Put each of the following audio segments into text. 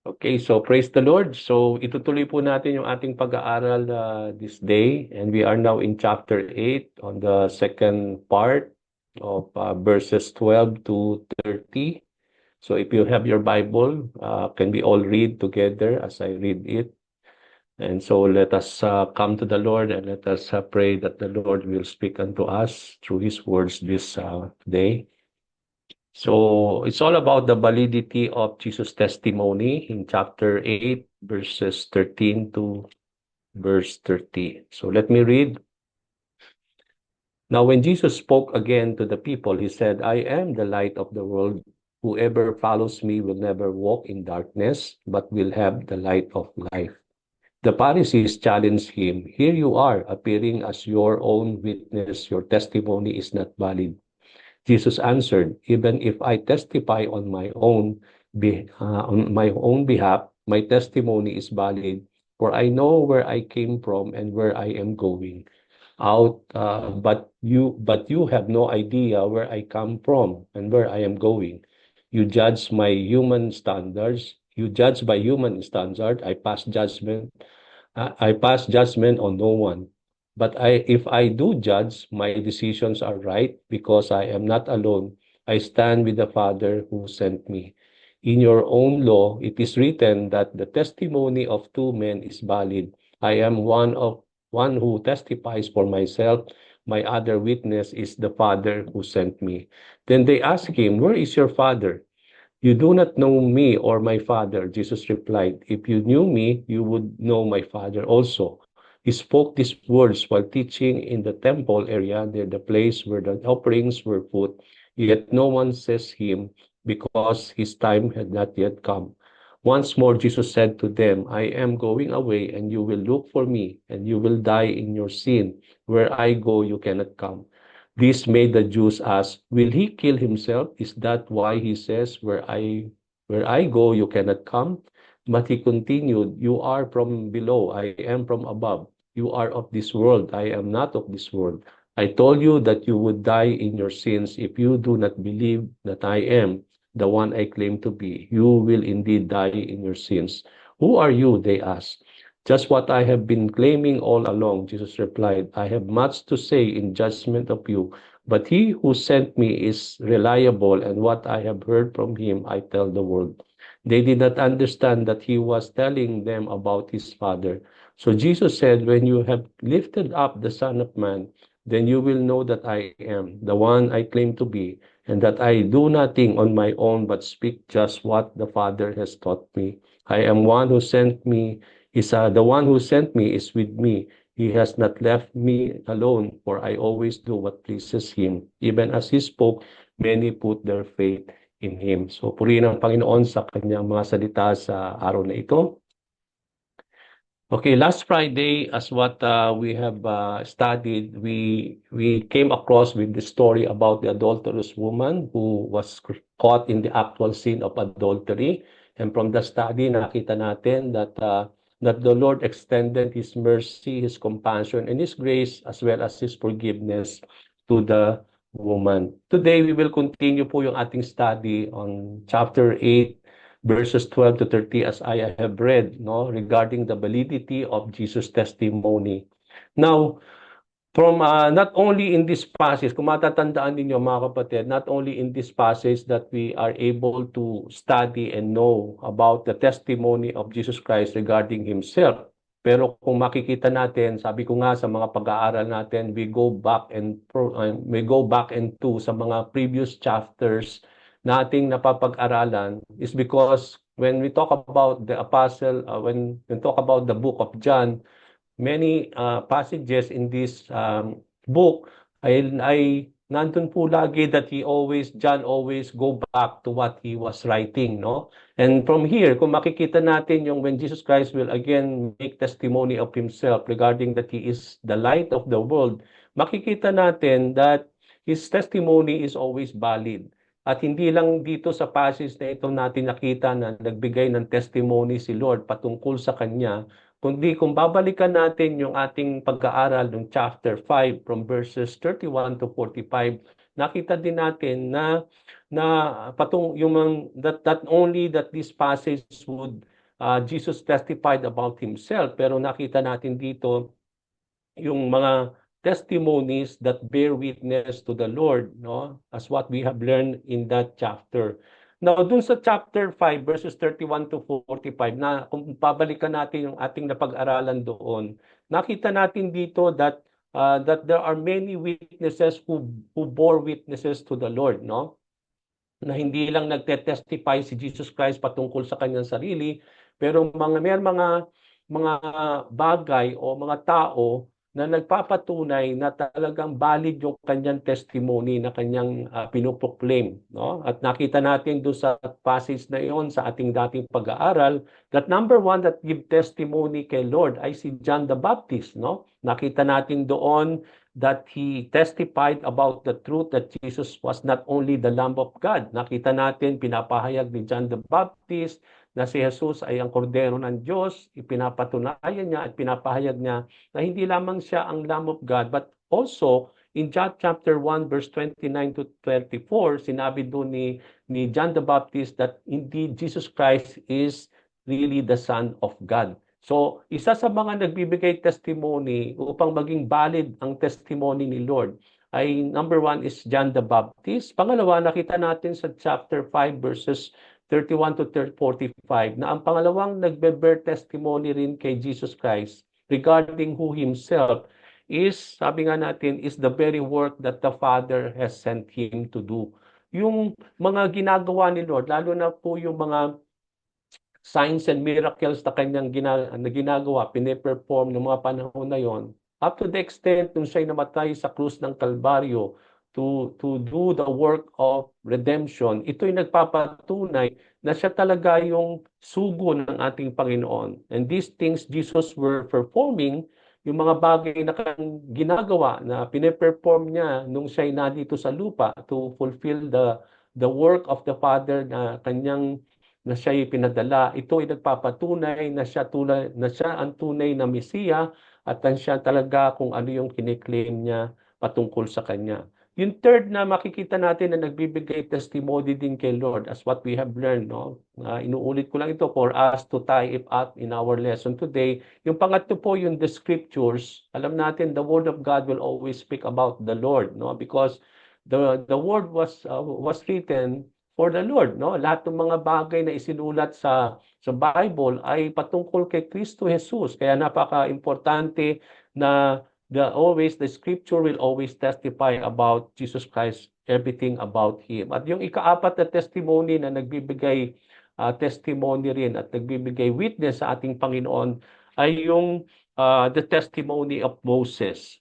Okay, so praise the Lord. So itutuloy po natin yung ating pag-aaral this day, and we are now in chapter 8 on the second part of verses 12 to 30. So if you have your Bible, can we all read together as I read it? And so let us come to the Lord, and let us pray that the Lord will speak unto us through His words this day. So it's all about the validity of Jesus' testimony in chapter 8, verses 13 to verse 30. So let me read. Now, when Jesus spoke again to the people, he said, I am the light of the world. Whoever follows me will never walk in darkness, but will have the light of life. The Pharisees challenged him, Here you are, appearing as your own witness. Your testimony is not valid. Jesus answered, Even if I testify on my own behalf, my testimony is valid, for I know where I came from and where I am going out. But you have no idea where I come from and where I am going. You judge my human standards. You judge by human standard. I pass judgment on no one. But if I do judge, my decisions are right because I am not alone. I stand with the Father who sent me. In your own law, it is written that the testimony of two men is valid. I am one who testifies for myself. My other witness is the Father who sent me. Then they asked him, Where is your Father? You do not know me or my Father, Jesus replied. If you knew me, you would know my Father also. He spoke these words while teaching in the temple area near the place where the offerings were put, yet no one sees him because his time had not yet come. Once more, Jesus said to them, I am going away, and you will look for me, and you will die in your sin. Where I go, you cannot come. This made the Jews ask, Will he kill himself? Is that why he says, where I go, you cannot come? But he continued, You are from below, I am from above. You are of this world, I am not of this world. I told you that you would die in your sins if you do not believe that I am the one I claim to be. You will indeed die in your sins. Who are you? They asked. Just what I have been claiming all along, Jesus replied. I have much to say in judgment of you, but he who sent me is reliable, and what I have heard from him I tell the world. They did not understand that he was telling them about his Father. So Jesus said, When you have lifted up the Son of Man, then you will know that I am the one I claim to be, and that I do nothing on my own but speak just what the Father has taught me. I am one who sent me the one who sent me is with me. He has not left me alone, for I always do what pleases him. Even as he spoke, many put their faith in him. So purihin ang Panginoon sa kanyang mga salita sa araw na ito. Okay, last Friday, as what we have studied, we came across with the story about the adulterous woman who was caught in the actual sin of adultery. And from the study, nakita natin that the Lord extended His mercy, His compassion, and His grace, as well as His forgiveness to the woman. Today, we will continue po yung ating study on chapter 8, verses 12 to 30 as I have read, no, regarding the validity of Jesus' testimony. Now, from not only in this passage, kung matatandaan ninyo mga kapatid, not only in this passage that we are able to study and know about the testimony of Jesus Christ regarding Himself, pero kung makikita natin, sabi ko nga sa mga pag-aaral natin, we go back into sa mga previous chapters nating napapag-aralan is because when we talk about the apostle, when we talk about the book of John, many passages in this book ay nandun po lagi that John always go back to what he was writing, no? And from here, kung makikita natin yung when Jesus Christ will again make testimony of himself regarding that he is the light of the world, makikita natin that his testimony is always valid. At hindi lang dito sa passage na ito natin nakita na nagbigay ng testimony si Lord patungkol sa Kanya, kundi kung babalikan natin yung ating pag-aaral ng chapter 5 from verses 31 to 45, nakita din natin na not only that this passage would Jesus testified about himself, pero nakita natin dito yung mga testimonies that bear witness to the Lord, no? As what we have learned in that chapter. Now, dun sa chapter 5, verses 31 to 45, na kung pabalikan natin yung ating napag-aralan doon, nakita natin dito that there are many witnesses who bore witnesses to the Lord, no? Na hindi lang nagte-testify si Jesus Christ patungkol sa kanyang sarili, pero may mga bagay o mga tao na nagpapatunay na talagang valid yung kanyang testimony na kanyang pinoproclaim, no? At nakita natin doon sa passage na iyon sa ating dating pag-aaral that number one that give testimony kay Lord ay si John the Baptist, no? Nakita natin doon that he testified about the truth that Jesus was not only the Lamb of God. Nakita natin, pinapahayag ni John the Baptist na si Jesus ay ang kordero ng Diyos. Ipinapatunayan niya at pinapahayag niya na hindi lamang siya ang Lamb of God, but also in John chapter 1 verse 29 to 34, sinabi doon ni John the Baptist that indeed Jesus Christ is really the Son of God. So, isa sa mga nagbibigay testimony upang maging valid ang testimony ni Lord ay number one is John the Baptist. Pangalawa, nakita natin sa chapter 5 verses 31 to 45 na ang pangalawang nagbe-bear testimony rin kay Jesus Christ regarding who himself is, sabi nga natin, is the very work that the Father has sent him to do. Yung mga ginagawa ni Lord, lalo na po yung mga signs and miracles na kanyang ginagawa, pine-perform ng mga panahon na yon, up to the extent nung siya'y namatay sa krus ng Kalbaryo to do the work of redemption, ito'y nagpapatunay na siya talaga yung sugo ng ating Panginoon. And these things Jesus were performing, yung mga bagay na kanyang ginagawa na pine-perform niya nung siya'y nandito sa lupa to fulfill the work of the Father na siya'y pinadala, ito ay nagpapatunay na siya ang tunay na Mesiya at siya talaga kung ano yung kiniklaim niya patungkol sa kanya. Yung third na makikita natin na nagbibigay testimony din kay Lord as what we have learned, no? Inuulit ko lang ito for us to tie it up in our lesson today. Yung pangatlo po, yung the scriptures. Alam natin, the word of God will always speak about the Lord, no? Because the word was written for the Lord, no? Lahat ng mga bagay na isinulat sa Bible ay patungkol kay Kristo Jesus. Kaya napaka-importante na the scripture will always testify about Jesus Christ, everything about him. At yung ikaapat na testimony na nagbibigay testimony rin at nagbibigay witness sa ating Panginoon ay yung the testimony of Moses.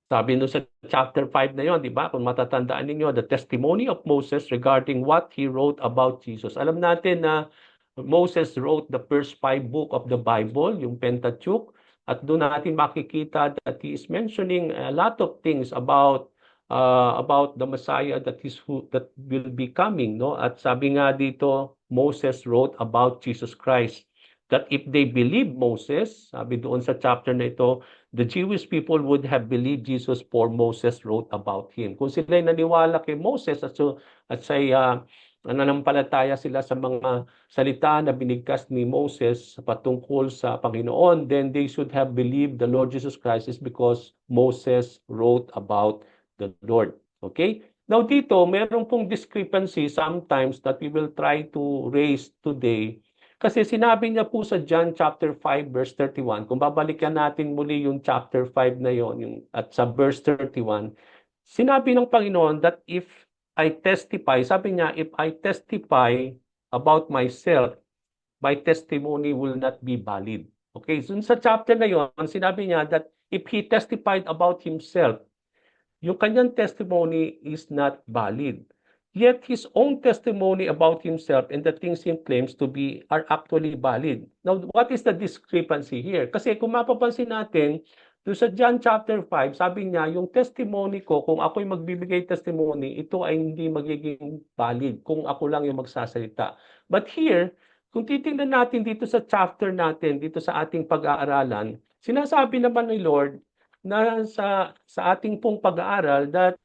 Sabi nung sa chapter 5 na yon, di ba? Kung matatandaan ninyo, the testimony of Moses regarding what he wrote about Jesus. Alam natin na Moses wrote the first 5 book of the Bible, yung Pentateuch, at doon natin makikita that he is mentioning a lot of things about the Messiah that will be coming, no? At sabi nga dito, Moses wrote about Jesus Christ. That if they believe Moses, sabi doon sa chapter na ito, the Jewish people would have believed Jesus for Moses wrote about him. Kung sila'y naniwala kay Moses at say nananampalataya sila sa mga salita na binigkas ni Moses patungkol sa Panginoon, then they should have believed the Lord Jesus Christ is because Moses wrote about the Lord. Okay? Now dito, meron pong discrepancy sometimes that we will try to raise today. Kasi sinabi niya po sa John chapter 5 verse 31, kung babalikan natin muli yung chapter 5 na yon, at sa verse 31, sinabi ng Panginoon that if I testify, sabi niya, if I testify about myself, my testimony will not be valid. Okay, so sa chapter na yon, sinabi niya that if he testified about himself, yung kanyang testimony is not valid. Yet his own testimony about himself and the things he claims to be are actually valid. Now, what is the discrepancy here? Kasi kung mapapansin natin, doon sa John chapter 5, sabi niya, yung testimony ko, kung ako'y magbibigay testimony, ito ay hindi magiging valid kung ako lang yung magsasalita. But here, kung titingnan natin dito sa chapter natin, dito sa ating pag-aaralan, sinasabi naman ni Lord na sa ating pong pag-aaral that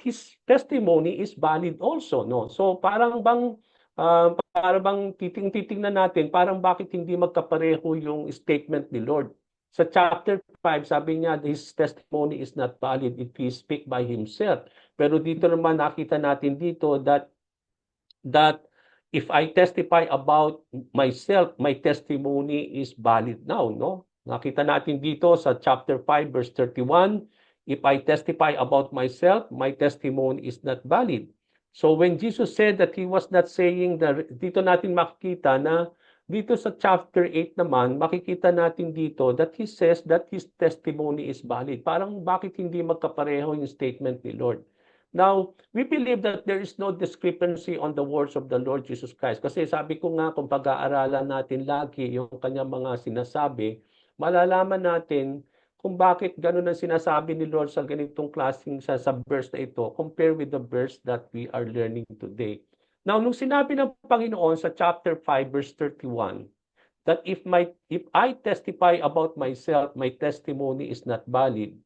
his testimony is valid also, no? So parang bang para bang titingnan natin, parang bakit hindi magkapareho yung statement ni Lord. Sa chapter 5, sabi niya, his testimony is not valid if he speak by himself. Pero dito naman nakita natin dito that if I testify about myself, my testimony is valid now, no? Nakita natin dito sa chapter 5 verse 31, if I testify about myself, my testimony is not valid. So when Jesus said that he was not saying that, dito natin makikita na dito sa chapter 8 naman, makikita natin dito that he says that his testimony is valid. Parang bakit hindi magkapareho yung statement ni Lord? Now, we believe that there is no discrepancy on the words of the Lord Jesus Christ. Kasi sabi ko nga, kung pag-aaralan natin lagi yung kanyang mga sinasabi, malalaman natin kung bakit ganun ang sinasabi ni Lord sa ganitong klaseng sa verse na ito, compare with the verse that we are learning today. Now, nung sinabi ng Panginoon sa chapter 5, verse 31, that if I testify about myself, my testimony is not valid,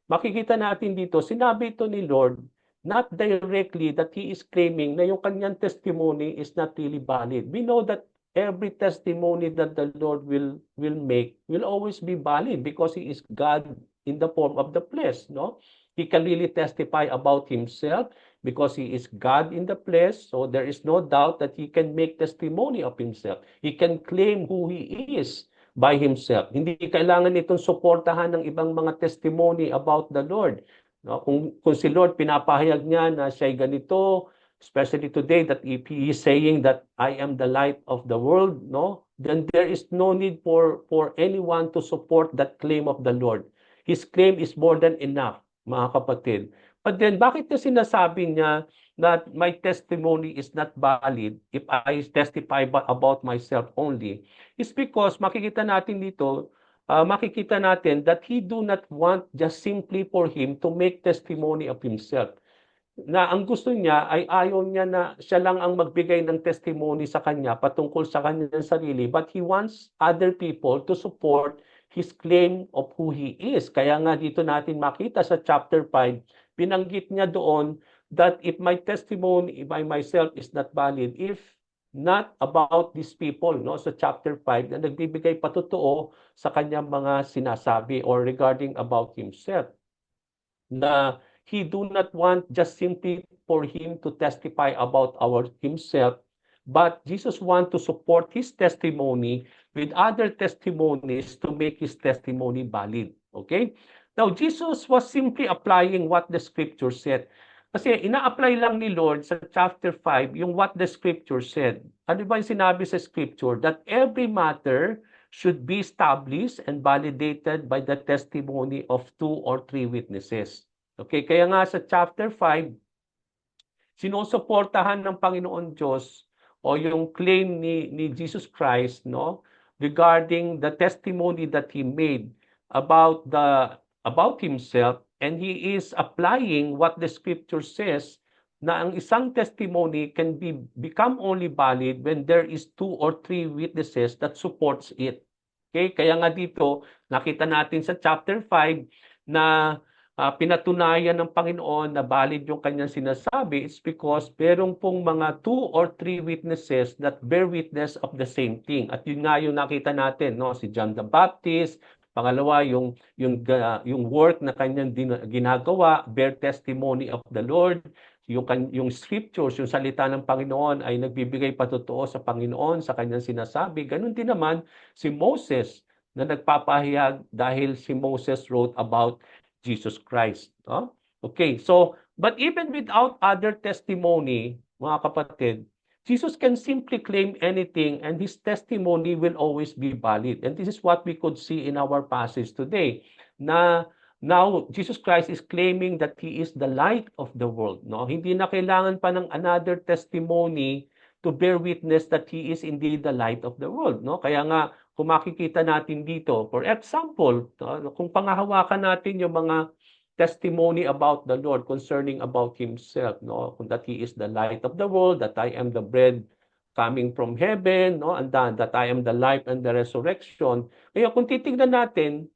makikita natin dito, sinabi ito ni Lord, not directly that He is claiming na yung kanyang testimony is not really valid. We know that every testimony that the Lord will make will always be valid because He is God in the form of the flesh, no? He can really testify about Himself because He is God in the flesh, so there is no doubt that He can make testimony of Himself. He can claim who He is by himself. Hindi kailangan itong suportahan ng ibang mga testimony about the Lord. No? Kung si Lord pinapahayag niya na siya'y ganito, especially today that if He is saying that I am the light of the world, no, then there is no need for anyone to support that claim of the Lord. His claim is more than enough, mga kapatid. But then, bakit niya sinasabi niya that my testimony is not valid if I testify about myself only? Is because makikita natin dito, makikita natin that he do not want just simply for him to make testimony of himself. Na ang gusto niya ay ayaw niya na siya lang ang magbigay ng testimony sa kanya patungkol sa kanyang sarili, but he wants other people to support his claim of who he is. Kaya nga dito natin makita sa chapter 5, binanggit niya doon that if my testimony by myself is not valid, if not about these people, no, sa chapter 5 na nagbibigay patotoo sa kanyang mga sinasabi or regarding about himself, na he do not want just simply for him to testify about himself, but Jesus want to support his testimony with other testimonies to make his testimony valid. Okay? Now, Jesus was simply applying what the scripture said. Kasi ina-apply lang ni Lord sa chapter 5 yung what the scripture said. Ano ba yung sinabi sa scripture? That every matter should be established and validated by the testimony of 2 or 3 witnesses. Okay, kaya nga sa chapter 5, sinusuportahan ng Panginoon Diyos o yung claim ni Jesus Christ, no, regarding the testimony that he made about himself, and he is applying what the scripture says na ang isang testimony can become only valid when there is 2 or 3 witnesses that supports it. Okay? Kaya nga dito, nakita natin sa chapter 5 na pinatunayan ng Panginoon na valid yung kanyang sinasabi. It's because merong pong mga 2 or 3 witnesses that bear witness of the same thing. At yun nga yung nakita natin, no? Si John the Baptist. Pangalawa, yung work na kanyang ginagawa, bear testimony of the Lord. Yung scriptures, yung salita ng Panginoon ay nagbibigay patotoo sa Panginoon, sa kanyang sinasabi. Ganun din naman si Moses na nagpapahayag dahil si Moses wrote about Jesus Christ. No? Okay, so, but even without other testimony, mga kapatid, Jesus can simply claim anything and his testimony will always be valid. And this is what we could see in our passage today. Na now, Jesus Christ is claiming that he is the light of the world. No? Hindi na kailangan pa ng another testimony to bear witness that he is indeed the light of the world. No? Kaya nga, kung makikita natin dito, for example, kung pangahawakan natin yung mga testimony about the Lord concerning about himself, no, that he is the light of the world, that I am the bread coming from heaven, no, and that I am the life and the resurrection. Kaya kung titingnan natin,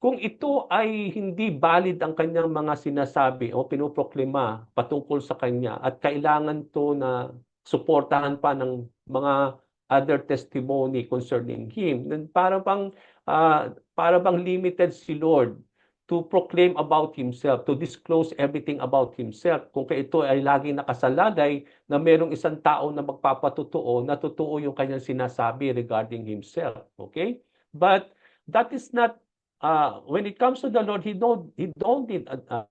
kung ito ay hindi valid ang kanyang mga sinasabi o pinoproklima patungkol sa kanya at kailangan to na suportahan pa ng mga other testimony concerning him. Then para bang limited si Lord to proclaim about himself, to disclose everything about himself. Kung ito ay laging nakasalalay na merong isang tao na magpapatotoo na totoo yung kanyang sinasabi regarding himself. Okay? But that is not when it comes to the Lord, he don't need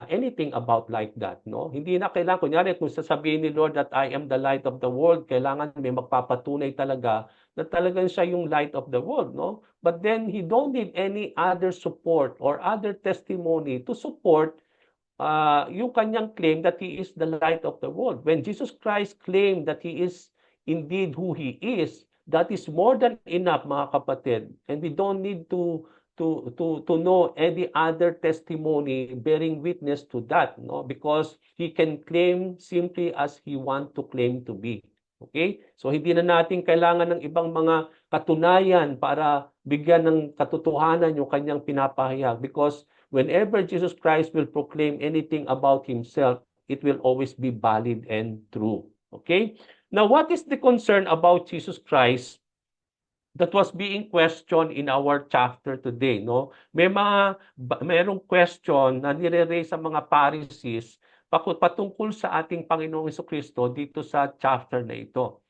anything about like that, no? Hindi na kailangan, kunyari, kung sasabihin ni Lord that I am the light of the world, kailangan may magpapatunay talaga na talagang siya yung light of the world, no? But then he don't need any other support or other testimony to support yung kanyang claim that he is the light of the world. When Jesus Christ claimed that he is indeed who he is, that is more than enough, mga kapatid. And we don't need to know any other testimony bearing witness to that, no? Because he can claim simply as he want to claim to be. Okay? So hindi na natin kailangan ng ibang mga katunayan para bigyan ng katotohanan yung kanyang pinapahayag, because whenever Jesus Christ will proclaim anything about himself, it will always be valid and true. Okay? Now, what is the concern about Jesus Christ that was being questioned in our chapter today, no? Merong question na nire-raise sa mga Pharisees patungkol sa ating Panginoong Jesucristo dito sa chapter na ito.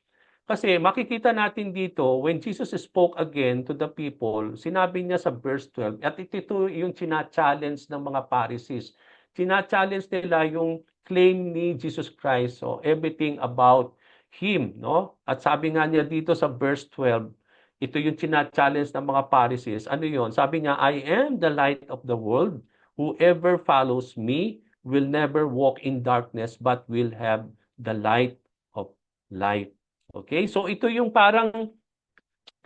Kasi makikita natin dito, when Jesus spoke again to the people, sinabi niya sa verse 12, at ito yung challenge ng mga Pharisees. Challenge nila yung claim ni Jesus Christ, so everything about him, no? At sabi nga niya dito sa verse 12, ito yung challenge ng mga Pharisees. Ano yun? Sabi niya, I am the light of the world. Whoever follows me will never walk in darkness but will have the light of life. Okay? So ito yung parang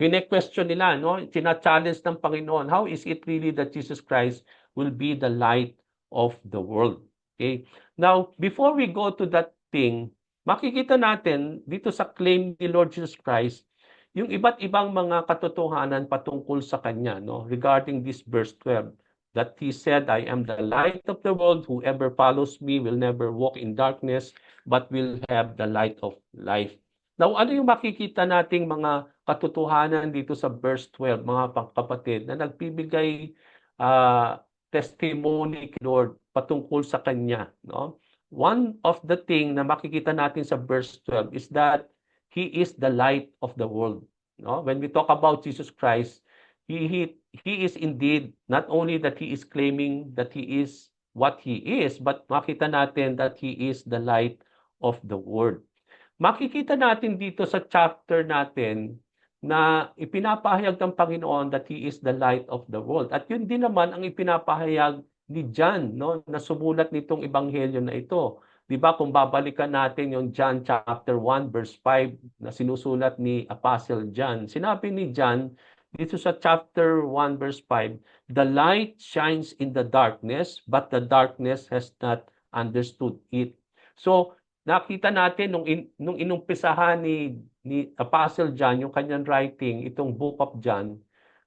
kine-question nila, no? Challenge ng Panginoon. How is it really that Jesus Christ will be the light of the world? Okay? Now, before we go to that thing, makikita natin dito sa claim ni Lord Jesus Christ yung iba't ibang mga katotohanan patungkol sa kanya, no? Regarding this verse 12, that he said, I am the light of the world. Whoever follows me will never walk in darkness, but will have the light of life. Now, ano yung makikita nating mga katotohanan dito sa verse 12, mga kapatid, na nagbibigay testimony kay Lord patungkol sa kanya, no? One of the thing na makikita natin sa verse 12 is that he is the light of the world. No? When we talk about Jesus Christ, he is indeed not only that he is claiming that he is what he is, but makita natin that he is the light of the world. Makikita natin dito sa chapter natin na ipinapahayag ng Panginoon that he is the light of the world. At yun din naman ang ipinapahayag ni John, no, na sumulat nitong ebanghelyo na ito. 'Di ba, kung babalikan natin yung John chapter 1 verse 5 na sinusulat ni Apostle John. Sinabi ni John dito sa chapter 1 verse 5, the light shines in the darkness, but the darkness has not understood it. So, nakita natin nung inumpisahan ni Apostle John yung kanyang writing, itong book of John,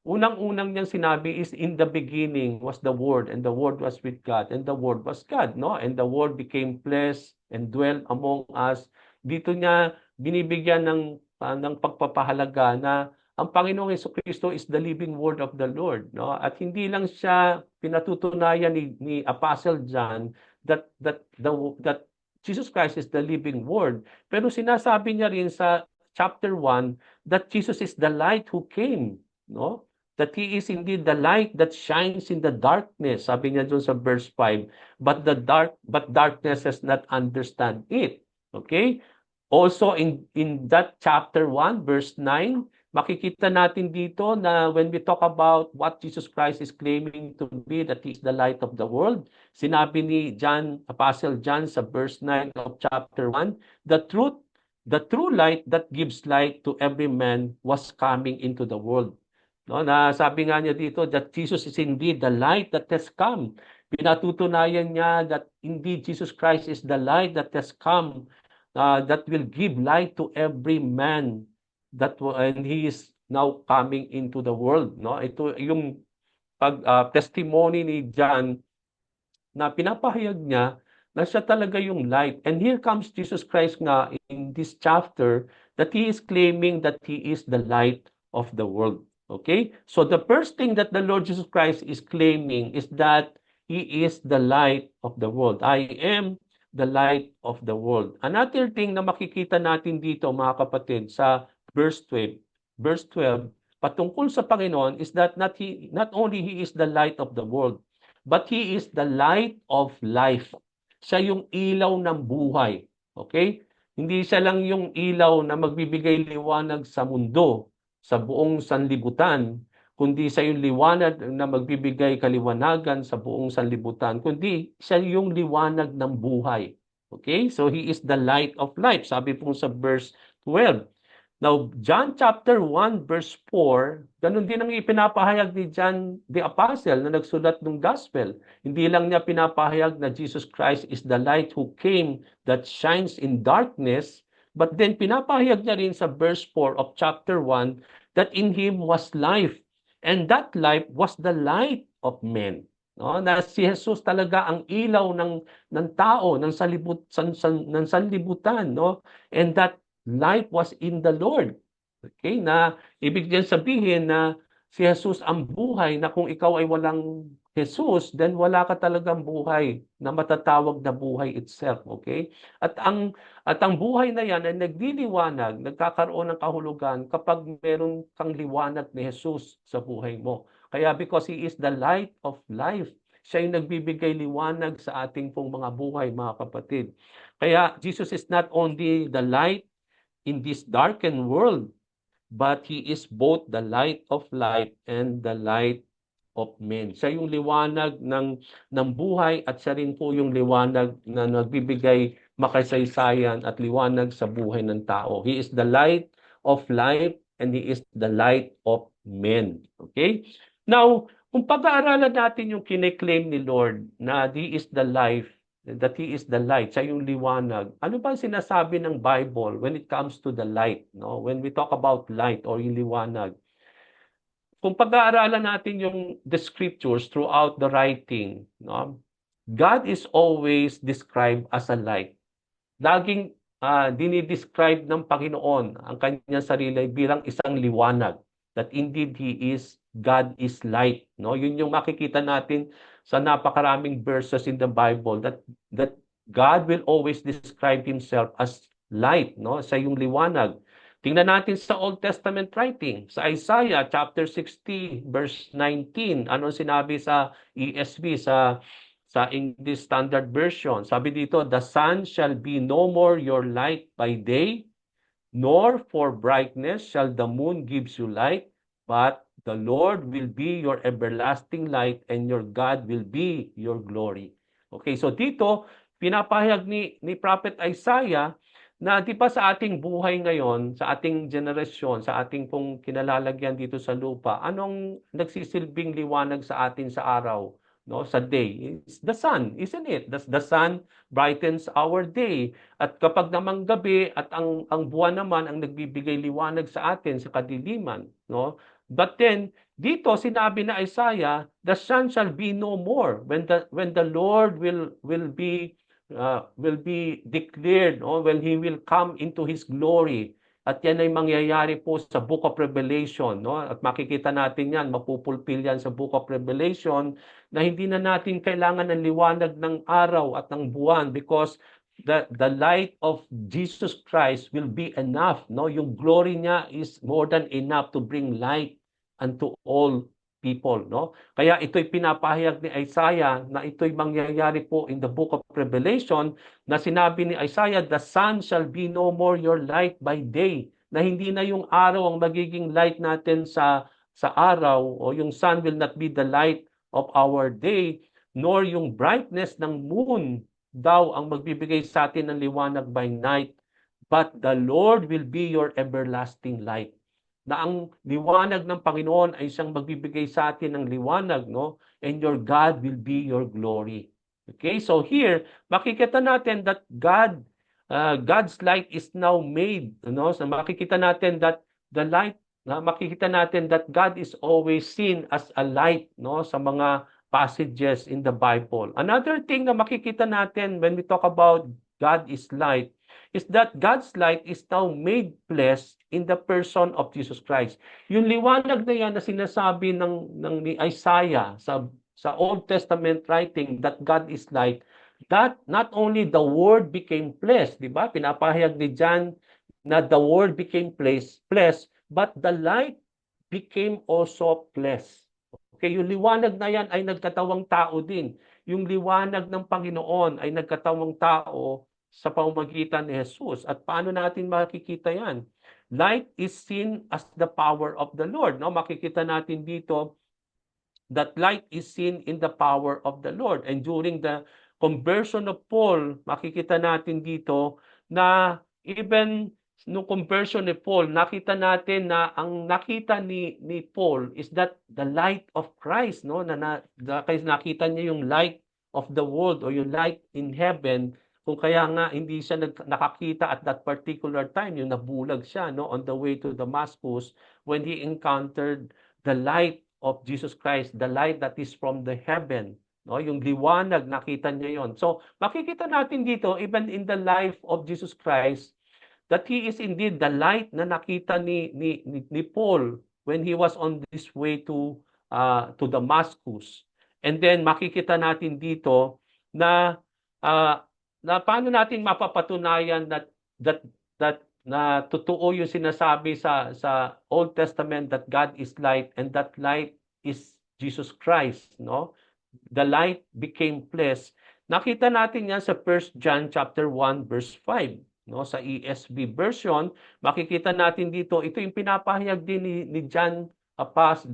unang-unang niyang sinabi is, in the beginning was the Word, and the Word was with God, and the Word was God, no? And the Word became flesh and dwelt among us. Dito niya binibigyan ng pagpapahalaga na ang Panginoong Jesucristo is the living Word of the Lord, no? At hindi lang siya pinatutunayan ni Apostle John that Jesus Christ is the living Word, pero sinasabi niya rin sa chapter 1 that Jesus is the light who came, no? That he is indeed the light that shines in the darkness. Sabi niya doon sa verse 5, but darkness has not understand it. Okay? Also in that chapter 1 verse 9, makikita natin dito na when we talk about what Jesus Christ is claiming to be, that he is the light of the world, sinabi ni John, Apostle John sa verse 9 of chapter 1, the true light that gives light to every man was coming into the world. No, na sabi nga niya dito that Jesus is indeed the light that has come. Pinatutunayan niya that indeed Jesus Christ is the light that has come, that will give light to every man, and he is now coming into the world. No, ito yung testimony ni John na pinapahayag niya na siya talaga yung light. And here comes Jesus Christ nga in this chapter that He is claiming that He is the light of the world. Okay? So the first thing that the Lord Jesus Christ is claiming is that He is the light of the world. I am the light of the world. Another thing na makikita natin dito, mga kapatid, sa verse 12, patungkol sa Panginoon is that not only He is the light of the world, but He is the light of life. Siya yung ilaw ng buhay. Okay? Hindi siya lang yung ilaw na magbibigay liwanag sa mundo, sa buong sanlibutan, kundi siya yung liwanag na magbibigay kaliwanagan sa buong sanlibutan, kundi siya yung liwanag ng buhay. Okay? So He is the light of life. Sabi po sa verse 12. Now, John chapter 1 verse 4, ganun din ang ipinapahayag ni John the Apostle na nagsulat ng gospel. Hindi lang niya pinapahayag na Jesus Christ is the light who came that shines in darkness, but then pinapahayag niya rin sa verse 4 of chapter 1 that in Him was life, and that life was the light of men. No, na si Jesus talaga ang ilaw ng tao, ng sanlibutan, no? And that life was in the Lord. Okay, na ibig diyan sabihin na si Jesus ang buhay, na kung ikaw ay walang Jesus, then wala ka talagang buhay na matatawag na buhay itself. Okay? At ang buhay na yan ay nagliliwanag, nagkakaroon ng kahulugan kapag meron kang liwanag ni Jesus sa buhay mo. Kaya because He is the light of life, siya yung nagbibigay liwanag sa ating pong mga buhay, mga kapatid. Kaya Jesus is not only the light in this darkened world, but He is both the light of life and the light of men. Siya yung liwanag ng buhay at siya rin po yung liwanag na nagbibigay makasaysayan at liwanag sa buhay ng tao. He is the light of life and He is the light of men. Okay? Now, kung pag-aaralan natin yung kine-claim ni Lord na He is the life, that He is the light, siya yung liwanag. Ano ba sinasabi ng Bible when it comes to the light? No? When we talk about light or yung liwanag, kung pag-aaralan natin the scriptures throughout the writing, no? God is always described as a light. Laging dinidescribe ng Panginoon ang kanyang sarili bilang isang liwanag. That indeed God is light. No? Yun yung makikita natin sa napakaraming verses in the Bible that God will always describe Himself as light. No? Sa yung liwanag. Tingnan natin sa Old Testament writing. Sa Isaiah chapter 60 verse 19. Ano sinabi sa ESV, sa English Standard Version? Sabi dito, the sun shall be no more your light by day, nor for brightness shall the moon gives you light, but the Lord will be your everlasting light, and your God will be your glory. Okay, so dito, pinapahayag ni Prophet Isaiah na di ba sa ating buhay ngayon, sa ating generasyon, sa ating pong kinalalagyan dito sa lupa, anong nagsisilbing liwanag sa atin sa araw? No, sa day, it's the sun, isn't it? The sun brightens our day. At kapag namang gabi at ang buwan naman ang nagbibigay liwanag sa atin sa kadiliman, no? But then dito sinabi na Isaiah, the sun shall be no more when the Lord will be declared, no? When He will come into His glory. At yan ay mangyayari po sa Book of Revelation, no? At makikita natin yan, mapupulpil yan sa Book of Revelation, na hindi na natin kailangan ng liwanag ng araw at ng buwan because the light of Jesus Christ will be enough. No? Yung glory niya is more than enough to bring light unto all people. No? Kaya ito'y pinapahayag ni Isaiah na ito'y mangyayari po in the book of Revelation, na sinabi ni Isaiah, the sun shall be no more your light by day. Na hindi na yung araw ang magiging light natin sa araw, o yung sun will not be the light of our day, nor yung brightness ng moon daw ang magbibigay sa atin ng liwanag by night, but the Lord will be your everlasting light. Na ang liwanag ng Panginoon ay siyang magbibigay sa atin ng liwanag, no? And your God will be your glory. Okay? So here, makikita natin that God's light is now made, no? So makikita natin that the light, makikita natin that God is always seen as a light, no? Sa mga passages in the Bible. Another thing na makikita natin when we talk about God is light is that God's light is now made flesh in the person of Jesus Christ. Yung liwanag na yan na sinasabi ni Isaiah sa Old Testament writing that God is light, that not only the Word became flesh, di ba? Pinapahayag ni John na the Word became flesh, but the light became also flesh. Okay, yung liwanag na yan ay nagkatawang tao din. Yung liwanag ng Panginoon ay nagkatawang tao sa pamamagitan ni Jesus. At paano natin makikita yan? Light is seen as the power of the Lord. No? Makikita natin dito that light is seen in the power of the Lord. And during the conversion of Paul, makikita natin dito na even nung conversion ni Paul, nakita natin na ang nakita ni Paul is that the light of Christ, no? Nakita niya yung light of the world or yung light in heaven. Kung kaya nga hindi siya nakakita at that particular time, yung nabulag siya, no, on the way to Damascus when he encountered the light of Jesus Christ, the light that is from the heaven. No, yung liwanag, nakita niya yon. So, makikita natin dito, even in the life of Jesus Christ, that he is indeed the light na nakita ni Paul when he was on this way to Damascus. And then makikita natin dito na paano natin mapapatunayan that na totoo yung sinasabi sa Old Testament that God is light and that light is Jesus Christ, no? The light became flesh. Nakita natin yan sa 1 John chapter 1 verse 5. No, sa ESV version, makikita natin dito, ito yung pinapahayag din ni John,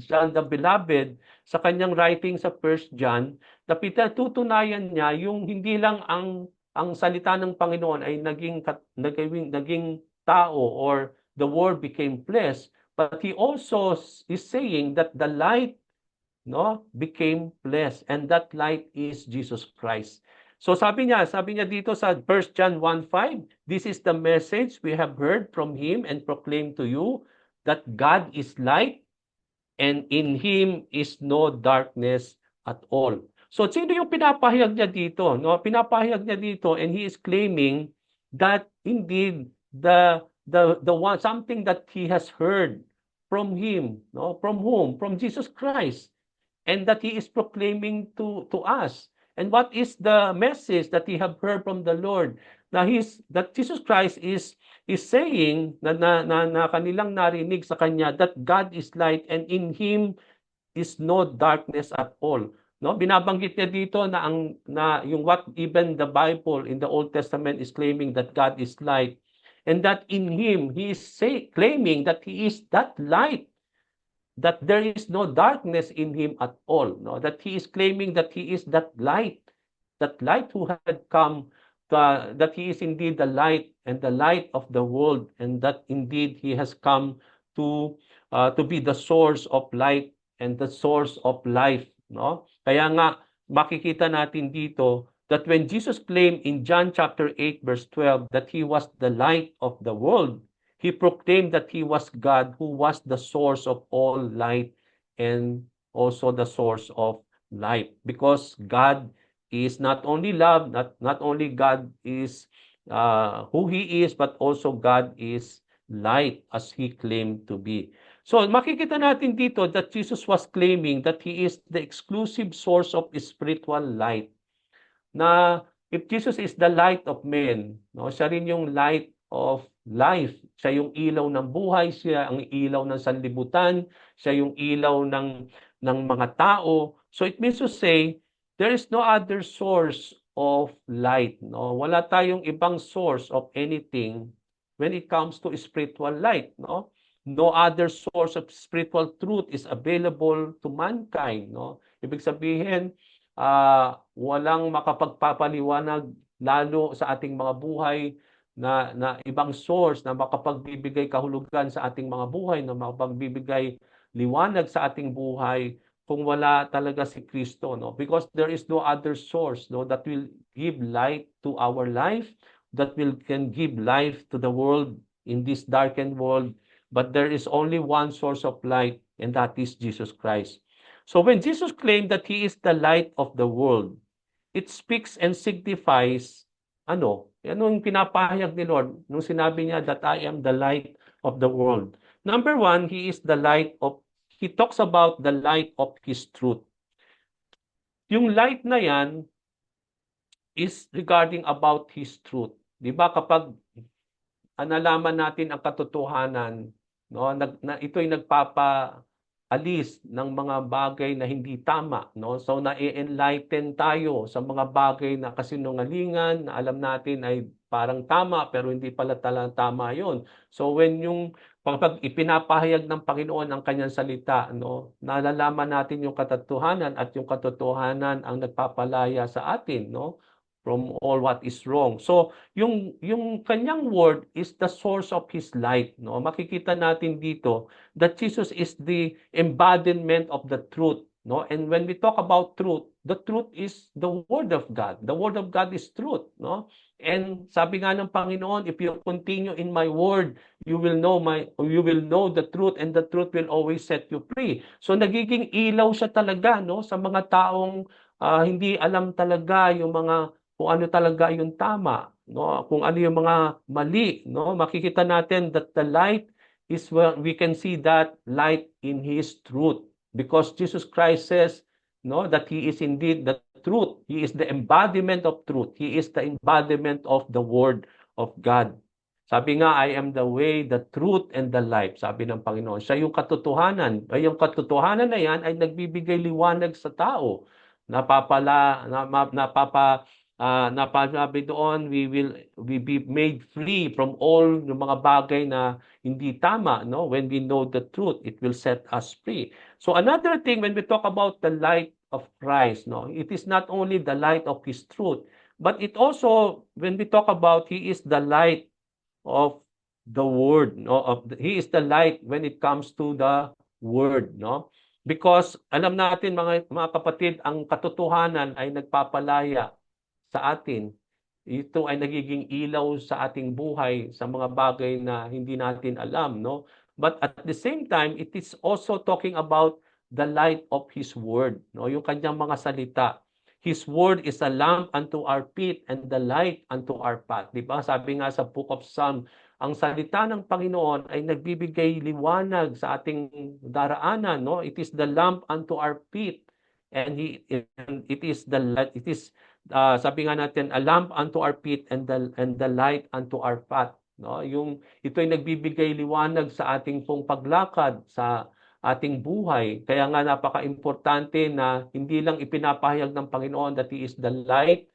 John the Beloved, sa kanyang writing sa 1 John, na pinatutunayan niya yung hindi lang ang salita ng Panginoon ay naging tao or the Word became flesh, but he also is saying that the light, no, became flesh, and that light is Jesus Christ. So sabi niya dito sa 1 John 1:5, this is the message we have heard from him and proclaimed to you, that God is light and in him is no darkness at all. So sino yung pinapahayag niya dito? No, pinapahayag niya dito, and he is claiming that indeed the one, something that he has heard from him, no, from whom? From Jesus Christ, and that he is proclaiming to us. And what is the message that he have heard from the Lord? That Jesus Christ is saying na kanilang narinig sa kanya that God is light and in him is no darkness at all. No, binabanggit niya dito na yung what even the Bible in the Old Testament is claiming that God is light, and that in him he is claiming that he is that light, that there is no darkness in him at all. No, that he is claiming that he is that light who had come, that he is indeed the light and the light of the world, and that indeed he has come to be the source of light and the source of life. No, kaya nga makikita natin dito that when Jesus claimed in John chapter 8 verse 12 that he was the light of the world, he proclaimed that he was God who was the source of all light and also the source of life. Because God is not only love, not only God is who he is, but also God is light as he claimed to be. So makikita natin dito that Jesus was claiming that he is the exclusive source of spiritual light. Na if Jesus is the light of men, no, siya rin yung light of life. Siya yung ilaw ng buhay, siya ang ilaw ng sanlibutan, siya yung ilaw ng mga tao. So it means to say, there is no other source of light. No? Wala tayong ibang source of anything when it comes to spiritual light. No? No other source of spiritual truth is available to mankind. No? Ibig sabihin, walang makapagpapaliwanag lalo sa ating mga buhay na ibang source na makapagbibigay kahulugan sa ating mga buhay, na makapagbibigay liwanag sa ating buhay kung wala talaga si Kristo, no? Because there is no other source, no, that will give light to our life, that can give life to the world in this darkened world, but there is only one source of light, and that is Jesus Christ. So when Jesus claimed that He is the light of the world, it speaks and signifies ano yung pinapahayag ni Lord nung sinabi niya that I am the light of the world. Number one, He talks about the light of His truth. Yung light na yan is regarding about His truth. Di ba kapag nalaman natin ang katotohanan, no, ito'y nagpapaalis ng mga bagay na hindi tama, no? So na-enlighten tayo sa mga bagay na kasinungalingan na alam natin ay parang tama pero hindi pala talagang tama 'yon. So when yung kapag ipinapahayag ng Panginoon ang kanyang salita, no, nalalaman natin yung katotohanan at yung katotohanan ang nagpapalaya sa atin, no, from all what is wrong. So yung kanyang word is the source of His light, no? Makikita natin dito that Jesus is the embodiment of the truth, no? And when we talk about truth, the truth is the word of God. The word of God is truth, no? And sabi nga ng Panginoon, if you continue in my word, you will know the truth, and the truth will always set you free. So nagiging ilaw siya talaga, no, sa mga taong hindi alam talaga yung mga kung ano talaga yung tama, no? Kung ano yung mga mali, no? Makikita natin that the light is where we can see that light in His truth, because Jesus Christ says, no, that He is indeed the truth. He is the embodiment of truth. He is the embodiment of the Word of God. Sabi nga, I am the way, the truth, and the life. Sabi ng Panginoon. Siya yung katotohanan. Ay, yung katotohanan na yan ay nagbibigay liwanag sa tao. Napasabi doon, we be made free from all yung mga bagay na hindi tama, no? When we know the truth, it will set us free. So another thing, when we talk about the light of Christ, no, it is not only the light of His truth, but it also, when we talk about He is the light of the Word, no? He is the light when it comes to the Word, no? Because alam natin mga kapatid, ang katotohanan ay nagpapalaya sa atin. Ito ay nagiging ilaw sa ating buhay sa mga bagay na hindi natin alam, no? But at the same time, it is also talking about the light of His Word, no? Yung kanyang mga salita. His Word is a lamp unto our feet and the light unto our path. Di ba? Sabi nga sa Book of Psalm, ang salita ng Panginoon ay nagbibigay liwanag sa ating daraanan, no? It is the lamp unto our feet, and it is sabi nga natin, a lamp unto our feet and the light unto our path, no? Yung ito ay nagbibigay liwanag sa ating pong paglakad sa ating buhay. Kaya nga napaka-importante na hindi lang ipinapahayag ng Panginoon that He is the light,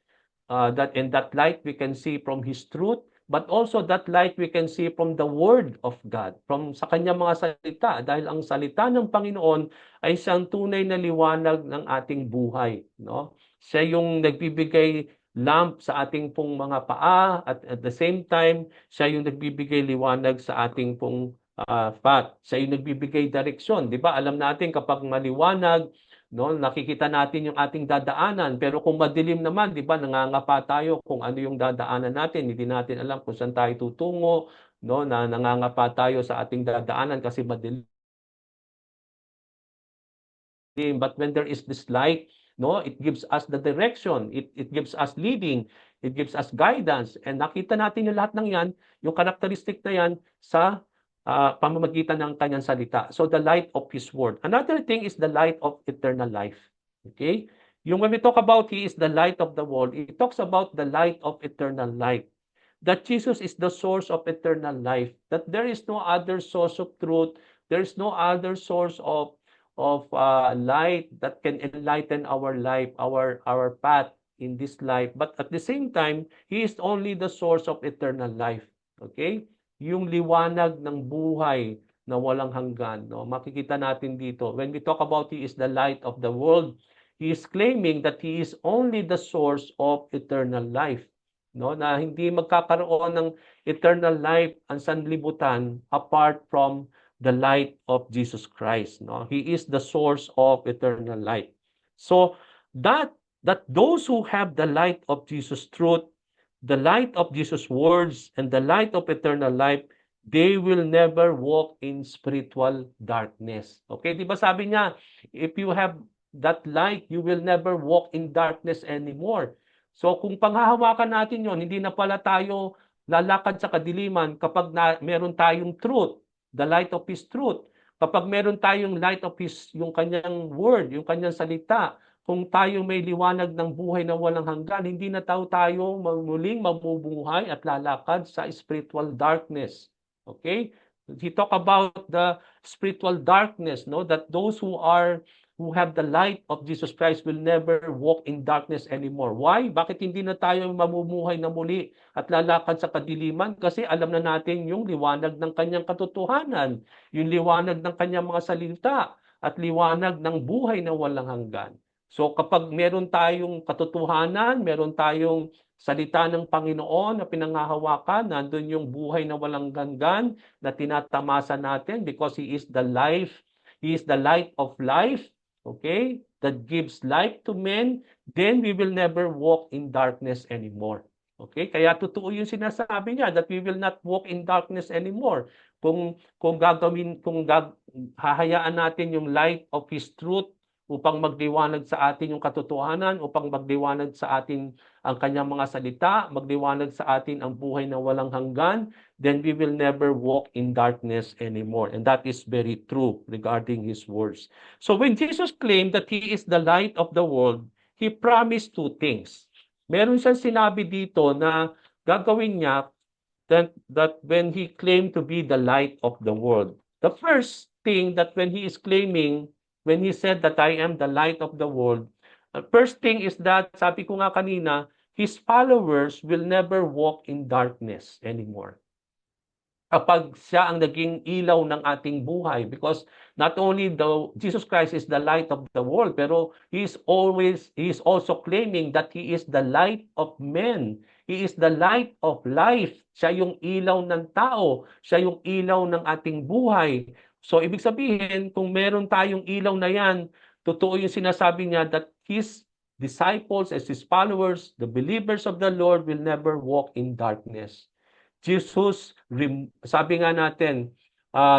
that light we can see from His truth, but also that light we can see from the Word of God, from sa kanyang mga salita, dahil ang salita ng Panginoon ay siyang tunay na liwanag ng ating buhay, no? Siya yung nagbibigay lamp sa ating pong mga paa, at the same time, siya yung nagbibigay liwanag sa ating pong path. Siya yung nagbibigay direksyon. Di ba? Alam natin kapag maliwanag, no, nakikita natin yung ating dadaanan. Pero kung madilim naman, di ba, nangangapa tayo kung ano yung dadaanan natin. Hindi natin alam kung saan tayo tutungo, no, na nangangapa tayo sa ating dadaanan kasi madilim. But when there is this light, no, it gives us the direction, it gives us leading, it gives us guidance, and nakita natin yung lahat ng yan, yung characteristic na yan sa pamamagitan ng kanyang salita. So the light of His Word. Another thing is the light of eternal life. Okay? Yung when we talk about He is the light of the world, it talks about the light of eternal life. That Jesus is the source of eternal life. That there is no other source of truth. There is no other source of light that can enlighten our life, our path in this life. But at the same time, He is only the source of eternal life. Okay? Yung liwanag ng buhay na walang hanggan, no? Makikita natin dito. When we talk about He is the light of the world, He is claiming that He is only the source of eternal life, no? Na hindi magkakaroon ng eternal life ang sanlibutan apart from the light of Jesus Christ, no? He is the source of eternal life. So that those who have the light of Jesus' truth, the light of Jesus' words, and the light of eternal life, they will never walk in spiritual darkness. Okay, di ba sabi niya, if you have that light, you will never walk in darkness anymore. So kung panghahawakan natin yon, hindi na pala tayo lalakad sa kadiliman kapag meron tayong truth, the light of His truth. Kapag meron tayong light of His, yung kanyang word, yung kanyang salita, kung tayo may liwanag ng buhay na walang hanggan, hindi na tayo muling mabubuhay at lalakad sa spiritual darkness. Okay? He talk about the spiritual darkness, no? That those who have the light of Jesus Christ will never walk in darkness anymore. Why? Bakit hindi na tayo mamumuhay na muli at lalakad sa kadiliman? Kasi alam na natin yung liwanag ng kanyang katotohanan, yung liwanag ng kanyang mga salita, at liwanag ng buhay na walang hanggan. So kapag meron tayong katotohanan, meron tayong salita ng Panginoon na pinanghahawakan, nandun yung buhay na walang hanggan na tinatamasa natin because He is the life, He is the light of life, okay, that gives life to men, then we will never walk in darkness anymore. Okay? Kaya totoo yung sinasabi niya that we will not walk in darkness anymore. Kung hahayaan natin yung light of His truth upang magliwanag sa atin yung katotohanan, upang magliwanag sa atin ang kanyang mga salita, magliwanag sa atin ang buhay na walang hanggan, then we will never walk in darkness anymore. And that is very true regarding His words. So when Jesus claimed that He is the light of the world, He promised two things. Meron siyang sinabi dito na gagawin niya that when He claimed to be the light of the world. The first thing that when He is claiming, when He said that I am the light of the world, first thing is that, sabi ko nga kanina, His followers will never walk in darkness anymore. Kapag siya ang naging ilaw ng ating buhay, because not only Jesus Christ is the light of the world, pero He is also claiming that He is the light of men. He is the light of life. Siya yung ilaw ng tao. Siya yung ilaw ng ating buhay. So, ibig sabihin, kung meron tayong ilaw na yan, totoo yung sinasabi niya that His disciples, as His followers, the believers of the Lord will never walk in darkness. Jesus, sabi nga natin,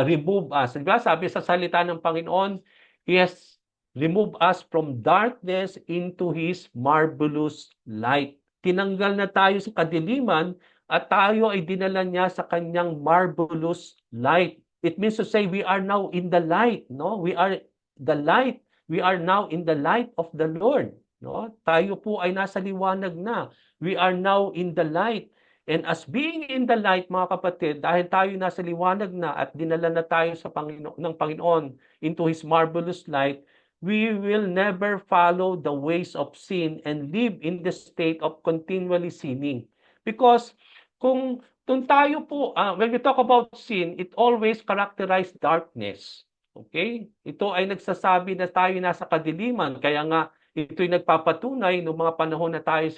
remove us. Diba? Sabi sa salita ng Panginoon, He has removed us from darkness into His marvelous light. Tinanggal na tayo sa kadiliman at tayo ay dinala niya sa kanyang marvelous light. It means to say we are now in the light, no? We are the light. We are now in the light of the Lord, no? Tayo po ay nasa liwanag na. We are now in the light. And as being in the light, mga kapatid, dahil tayo nasa liwanag na at dinala na tayo sa ng Panginoon into His marvelous light, we will never follow the ways of sin and live in the state of continually sinning. Because kung tayo po, when we talk about sin, it always characterizes darkness. Okay? Ito ay nagsasabi na tayo nasa kadiliman. Kaya nga, ito'y nagpapatunay noong mga panahon na tayo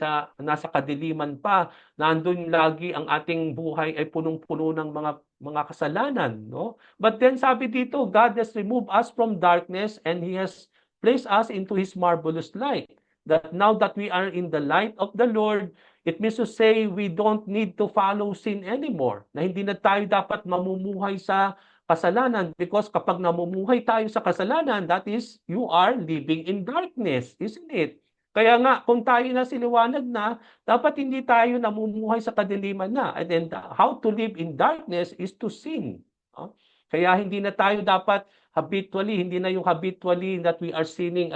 nasa kadiliman pa, nandun lagi ang ating buhay ay punong-puno ng mga kasalanan, no? But then sabi dito, God has removed us from darkness and He has placed us into His marvelous light. That now that we are in the light of the Lord, it means to say we don't need to follow sin anymore. Na hindi na tayo dapat mamumuhay sa kasalanan, because kapag namumuhay tayo sa kasalanan, that is, you are living in darkness, isn't it? Kaya nga, kung tayo na siliwanag na, dapat hindi tayo namumuhay sa kadiliman na. And then, how to live in darkness is to sin. Kaya hindi na tayo dapat habitually, hindi na yung habitually that we are sinning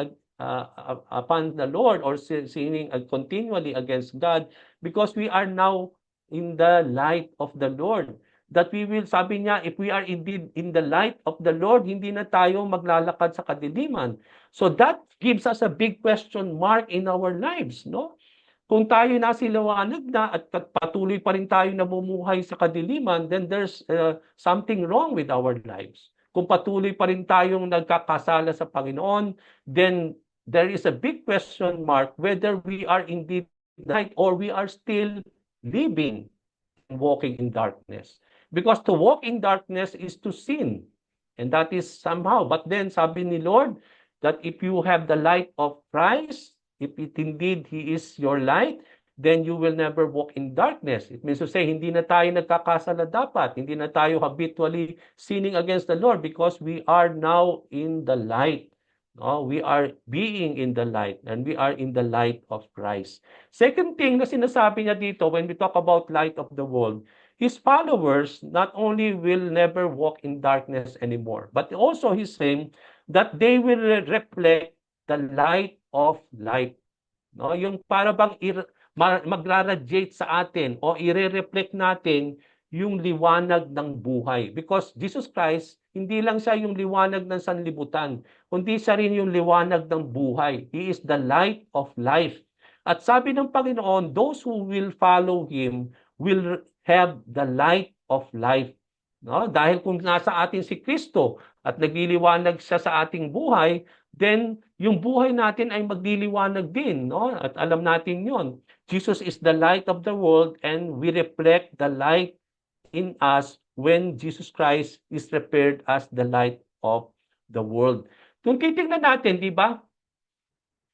upon the Lord or sinning continually against God, because we are now in the light of the Lord. That we will, sabi niya, if we are indeed in the light of the Lord, hindi na tayo maglalakad sa kadiliman. So that gives us a big question mark in our lives, no? Kung tayo nasiliwanag na at patuloy pa rin tayo namumuhay sa kadiliman, then there's something wrong with our lives. Kung patuloy pa rin tayong nagkakasala sa Panginoon, then there is a big question mark whether we are indeed light or we are still living and walking in darkness. Because to walk in darkness is to sin. And that is somehow. But then, sabi ni Lord, that if you have the light of Christ, if it indeed He is your light, then you will never walk in darkness. It means to say, hindi na tayo nagkakasala dapat. Hindi na tayo habitually sinning against the Lord because we are now in the light. No, we are being in the light and we are in the light of Christ. Second thing na sinasabi niya dito when we talk about light of the world, his followers not only will never walk in darkness anymore, but also he's saying that they will reflect the light of light. No, yung para bang magra-radiate sa atin o ire-reflect natin yung liwanag ng buhay. Because Jesus Christ, hindi lang siya yung liwanag ng sanlibutan, kundi siya rin yung liwanag ng buhay. He is the light of life. At sabi ng Panginoon, those who will follow Him will have the light of life. No? Dahil kung nasa atin si Kristo at nagliliwanag siya sa ating buhay, then yung buhay natin ay magliliwanag din. No? At alam natin yon. Jesus is the light of the world and we reflect the light in us when Jesus Christ is prepared as the light of the world. Kung titingnan natin, di ba?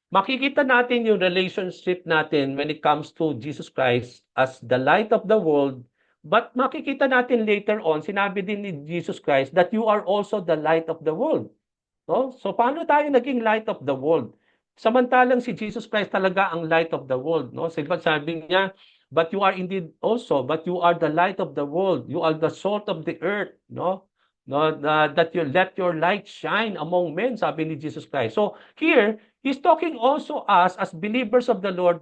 Makikita natin yung relationship natin when it comes to Jesus Christ as the light of the world. But makikita natin later on, sinabi din ni Jesus Christ that you are also the light of the world. No? So paano tayo naging light of the world? Samantalang si Jesus Christ talaga ang light of the world. No? Sabi niya, but you are indeed also, but you are the light of the world. You are the salt of the earth. No? No, that you let your light shine among men, sabi ni Jesus Christ. So here, He's talking also us as believers of the Lord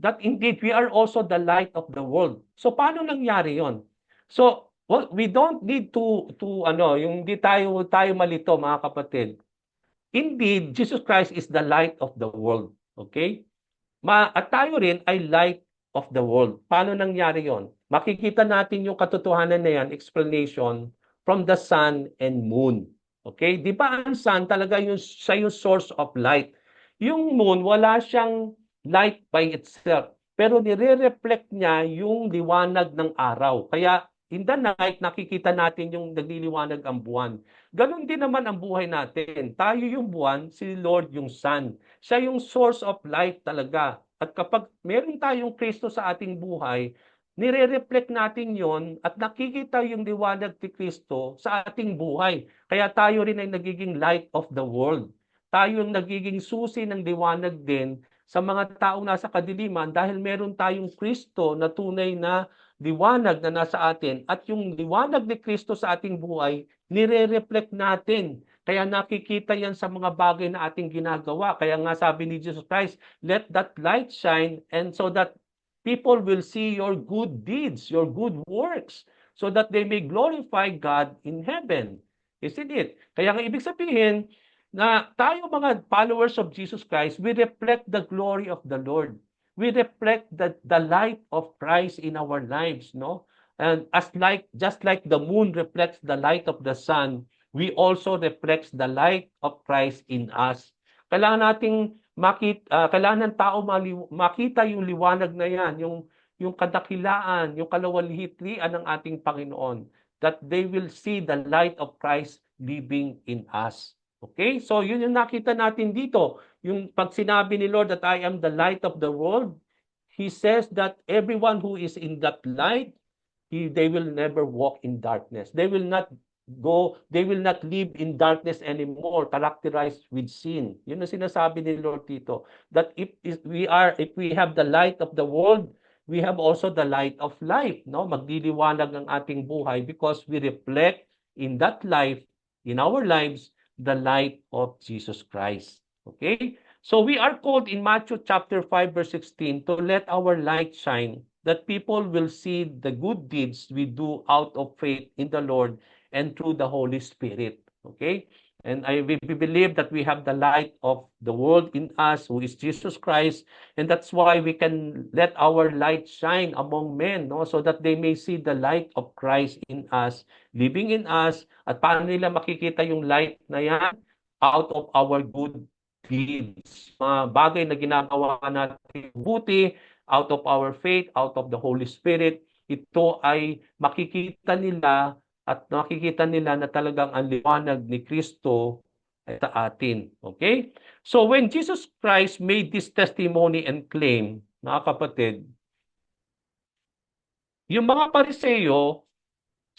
that indeed we are also the light of the world. So paano nangyari 'yon? So well, we don't need to yung di tayo malito mga kapatid. Indeed, Jesus Christ is the light of the world. Okay? At tayo rin ay light of the world. Paano nangyari 'yon? Makikita natin yung katotohanan na yan, explanation from the sun and moon. Okay? Di ba ang sun talaga siya yung source of light. Yung moon, wala siyang light by itself. Pero nire-reflect niya yung liwanag ng araw. Kaya in the night, nakikita natin yung nagliliwanag ang buwan. Ganon din naman ang buhay natin. Tayo yung buwan, si Lord yung sun. Siya yung source of light talaga. At kapag meron tayong Kristo sa ating buhay, nire-reflect natin yon at nakikita yung liwanag ni Kristo sa ating buhay. Kaya tayo rin ay nagiging light of the world. Tayo yung nagiging susi ng liwanag din sa mga taong nasa kadiliman dahil meron tayong Kristo na tunay na liwanag na nasa atin at yung liwanag ni Kristo sa ating buhay, nire-reflect natin. Kaya nakikita yan sa mga bagay na ating ginagawa. Kaya nga sabi ni Jesus Christ, let that light shine and so that people will see your good deeds, your good works, so that they may glorify God in heaven. Isn't it? Kaya nga ibig sabihin na tayo mga followers of Jesus Christ, we reflect the glory of the Lord. We reflect the light of Christ in our lives, no? And just like the moon reflects the light of the sun, we also reflect the light of Christ in us. Kailangan nating kailangan ng tao makita yung liwanag na yan, yung kadakilaan, yung kalawalhatian ng ating Panginoon, that they will see the light of Christ living in us. Okay? So yun yung nakita natin dito. Yung pag sinabi ni Lord that I am the light of the world, He says that everyone who is in that light, they will never walk in darkness. They will not live in darkness anymore, characterized with sin. Yun ang sinasabi ni Lord dito. That if we have the light of the world, we have also the light of life. No? Magliliwanag ang ating buhay because we reflect in that life, in our lives, the light of Jesus Christ. Okay? So we are called in Matthew chapter 5 verse 16 to let our light shine, that people will see the good deeds we do out of faith in the Lord and through the Holy Spirit. Okay? And we believe that we have the light of the world in us, who is Jesus Christ, and that's why we can let our light shine among men, no? So that they may see the light of Christ in us, living in us. At paano nila makikita yung light na yan? Out of our good deeds. Mga bagay na ginagawa natin buti, out of our faith, out of the Holy Spirit, ito ay makikita nila at nakikita nila na talagang ang liwanag ni Kristo ay sa atin. Okay? So when Jesus Christ made this testimony and claim mga kapatid, yung mga Pariseo,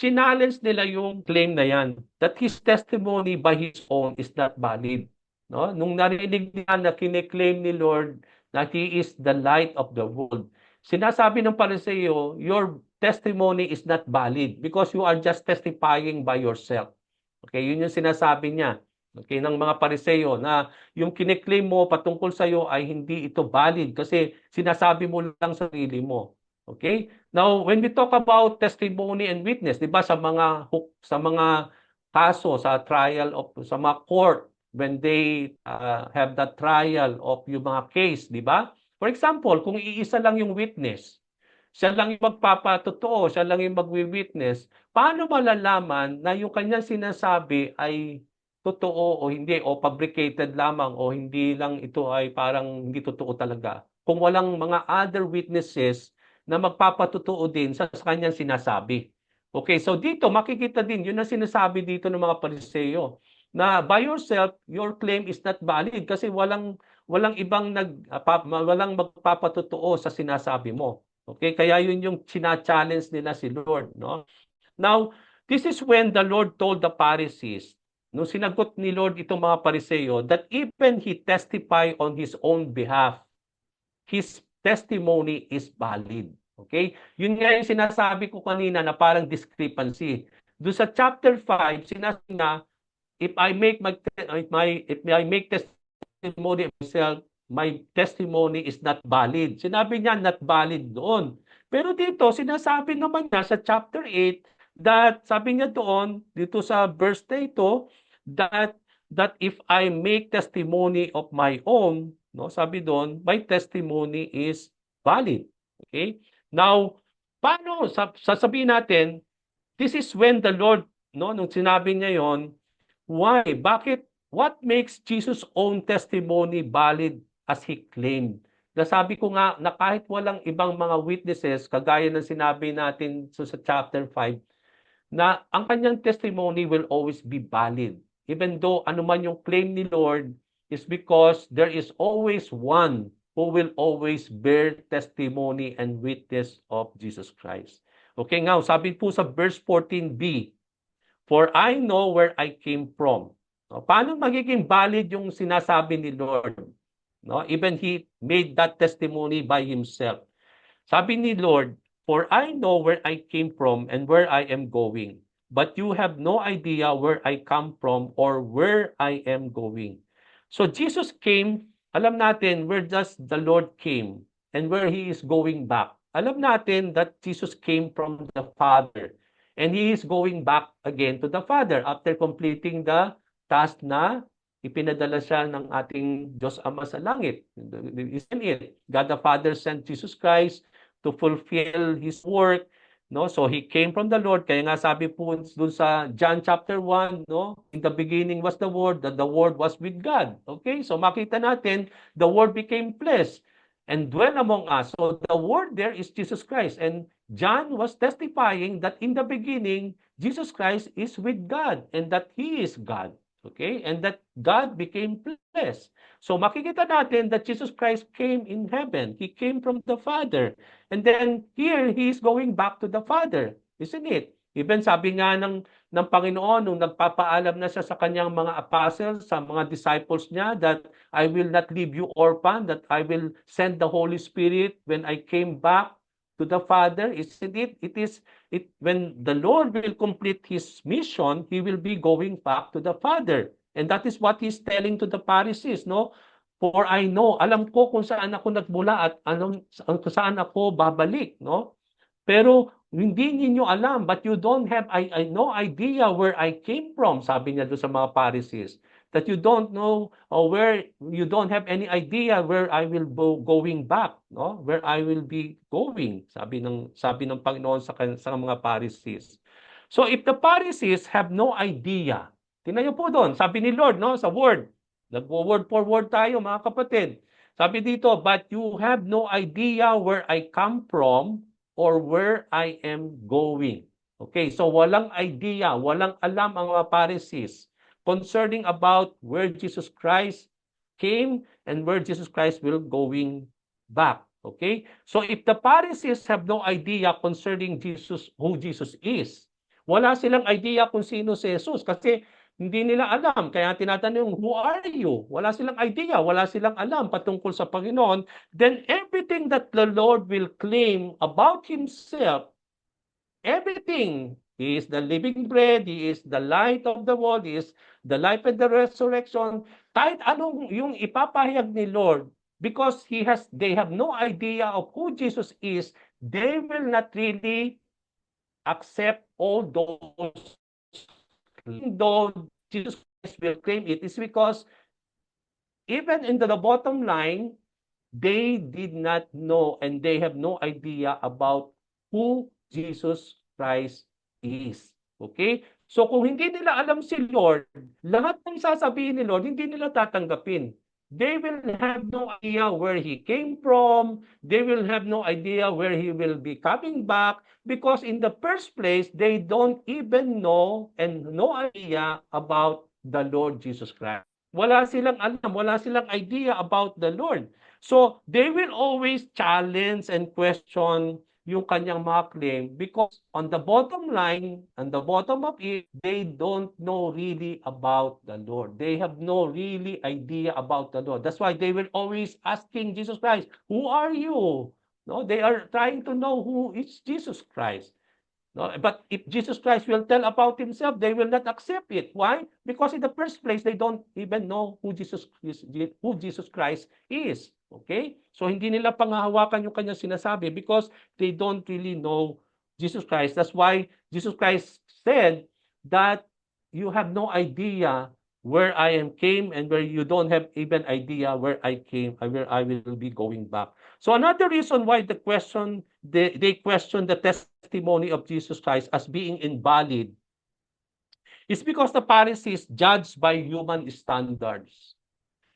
challenge nila yung claim na yan, that his testimony by his own is not valid. No? Nung narinig nila na kine-claim ni Lord na He is the light of the world, sinasabi ng Pariseo, your testimony is not valid because you are just testifying by yourself. Okay, yun yung sinasabi niya. Okay, ng mga Pariseo na yung kine-claim mo patungkol sa iyo ay hindi ito valid kasi sinasabi mo lang sa sarili mo. Okay? Now, when we talk about testimony and witness, 'di ba sa mga kaso sa trial of sa mga court when they have the trial of yung mga case, 'di ba? For example, kung iisa lang yung witness, siya lang yung magpapatotoo, siya lang yung magwi-witness, paano malalaman na yung kanyang sinasabi ay totoo o hindi o fabricated lamang o hindi lang ito ay parang hindi totoo talaga? Kung walang mga other witnesses na magpapatotoo din sa kanyang sinasabi. Okay, so dito makikita din yun ang sinasabi dito ng mga Pariseo na by yourself your claim is not valid kasi walang ibang walang magpapatotoo sa sinasabi mo. Okay, kaya yun yung china-challenge nila si Lord, no? Now, this is when the Lord told the Pharisees, nung sinagot ni Lord itong mga Pariseo, that even he testify on his own behalf, his testimony is valid. Okay? Yun nga yung sinasabi ko kanina na parang discrepancy. Doon sa chapter 5, sinasabi na, if I make testimony of myself, my testimony is not valid. Sinabi niya not valid doon. Pero dito, sinasabi naman niya sa chapter 8 that sabi niya doon, dito sa verse na ito, that if I make testimony of my own, no, sabi doon, my testimony is valid. Okay? Now, paano sasabihin natin, this is when the Lord, no, nung sinabi niya yon, why? Bakit? What makes Jesus' own testimony valid as he claimed? Nasabi ko nga na kahit walang ibang mga witnesses, kagaya ng sinabi natin sa chapter 5, na ang kanyang testimony will always be valid. Even though ano man yung claim ni Lord, is because there is always one who will always bear testimony and witness of Jesus Christ. Okay nga, sabi po sa verse 14b, for I know where I came from. No, paano magiging valid yung sinasabi ni Lord? No, even he made that testimony by himself. Sabi ni Lord, for I know where I came from and where I am going, but you have no idea where I come from or where I am going. So Jesus came, alam natin where does the Lord came and where he is going back. Alam natin that Jesus came from the Father and he is going back again to the Father after completing the task na ipinadala siya ng ating Diyos Ama sa langit. Isn't it? God the Father sent Jesus Christ to fulfill His work, no? So He came from the Lord. Kaya nga sabi po dun sa John chapter 1, no? In the beginning was the Word, that the Word was with God. Okay? So makita natin, the Word became flesh and dwell among us. So the Word there is Jesus Christ. And John was testifying that in the beginning, Jesus Christ is with God and that He is God. Okay? And that God became flesh. So makikita natin that Jesus Christ came in heaven. He came from the Father. And then here, He is going back to the Father. Isn't it? Even sabi nga ng Panginoon, nung nagpapaalam na siya sa kanyang mga apostles, sa mga disciples niya, that I will not leave you orphan, that I will send the Holy Spirit when I came back to the Father. Isn't it? When the Lord will complete His mission, He will be going back to the Father. And that is what He's telling to the Pharisees, no? For I know, alam ko kung saan ako nagmula at kung saan ako babalik, no? Pero hindi ninyo alam, but you don't have I no idea where I came from, sabi niya doon sa mga Pharisees. That you don't know or where you don't have any idea where I will go going back, no? Where I will be going, sabi ng Panginoon sa mga Pharisees. So if the Pharisees have no idea, tingnan niyo po doon, sabi ni Lord, no, sa word. Nagwo-word for word tayo, mga kapatid. Sabi dito, but you have no idea where I come from or where I am going. Okay, so walang idea, walang alam ang mga Pharisees concerning about where Jesus Christ came and where Jesus Christ will going back. Okay? So if the Pharisees have no idea concerning Jesus, who Jesus is, wala silang idea kung sino si Jesus kasi hindi nila alam. Kaya tinatanong, who are you? Wala silang idea, wala silang alam patungkol sa Panginoon. Then everything that the Lord will claim about Himself, everything, He is the living bread, He is the light of the world, He is the life and the resurrection. Kahit anong yung ipapahayag ni Lord, because they have no idea of who Jesus is, they will not really accept all those. Though Jesus Christ will claim it, is because even in the bottom line, they did not know and they have no idea about who Jesus Christ is. Okay? So kung hindi nila alam si Lord, lahat ng sasabihin ni Lord, hindi nila tatanggapin. They will have no idea where He came from. They will have no idea where He will be coming back because in the first place, they don't even know and no idea about the Lord Jesus Christ. Wala silang alam, wala silang idea about the Lord. So, they will always challenge and question yung kanyang mga claim because on the bottom line, on the bottom of it, they don't know really about the Lord. They have no really idea about the Lord. That's why they will always asking Jesus Christ, who are you? No, they are trying to know who is Jesus Christ. No, but if Jesus Christ will tell about Himself, they will not accept it. Why? Because in the first place, they don't even know who Jesus Christ is. Okay? So hindi nila panghahawakan yung kanyang sinasabi because they don't really know Jesus Christ. That's why Jesus Christ said that you have no idea where I am came and where you don't have even idea where I came, where I will be going back. So another reason why they question the testimony of Jesus Christ as being invalid is because the Pharisees judged by human standards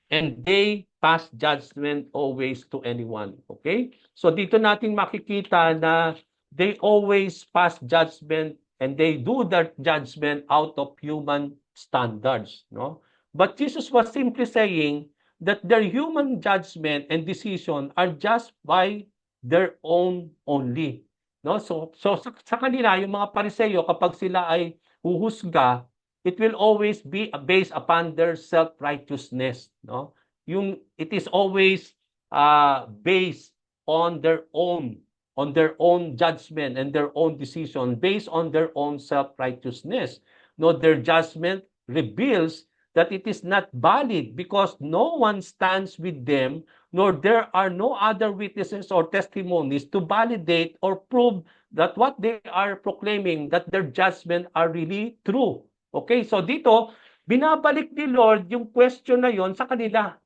and they pass judgment always to anyone. Okay? So dito natin makikita na they always pass judgment and they do that judgment out of human standards. No? But Jesus was simply saying that their human judgment and decision are just by their own only. No? So sa kanila, yung mga Pariseo, kapag sila ay huhusga, it will always be based upon their self-righteousness. No? It is always based on their own judgment and their own decision, based on their own self-righteousness. No, their judgment reveals that it is not valid because no one stands with them, nor there are no other witnesses or testimonies to validate or prove that what they are proclaiming, that their judgment are really true. Okay, so dito, binabalik ni Lord yung question na yon sa kanila.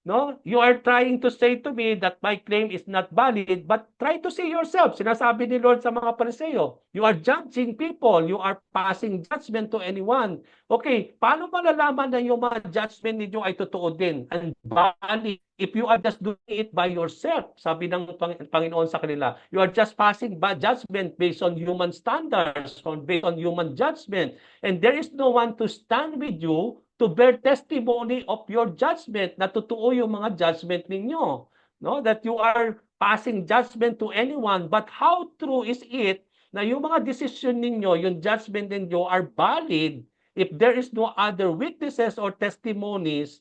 No? You are trying to say to me that my claim is not valid, but try to see yourself. Sinasabi ni Lord sa mga Pariseo, you are judging people, you are passing judgment to anyone. Okay, paano malalaman na yung mga judgment ninyo ay totoo din and valid if you are just doing it by yourself? Sabi ng Panginoon sa kanila, you are just passing judgment based on human standards or based on human judgment. And there is no one to stand with you to bear testimony of your judgment na totoo yung mga judgment ninyo. No? That you are passing judgment to anyone. But how true is it na yung mga decision ninyo, yung judgment ninyo are valid if there is no other witnesses or testimonies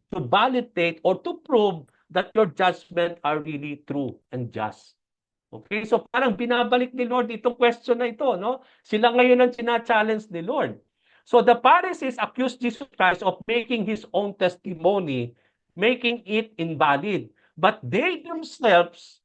to validate or to prove that your judgment are really true and just. Okay? So parang binabalik ni Lord itong question na ito. No? Sila ngayon ang sina-challenge ni Lord. So the Pharisees accused Jesus Christ of making His own testimony, making it invalid. But they themselves,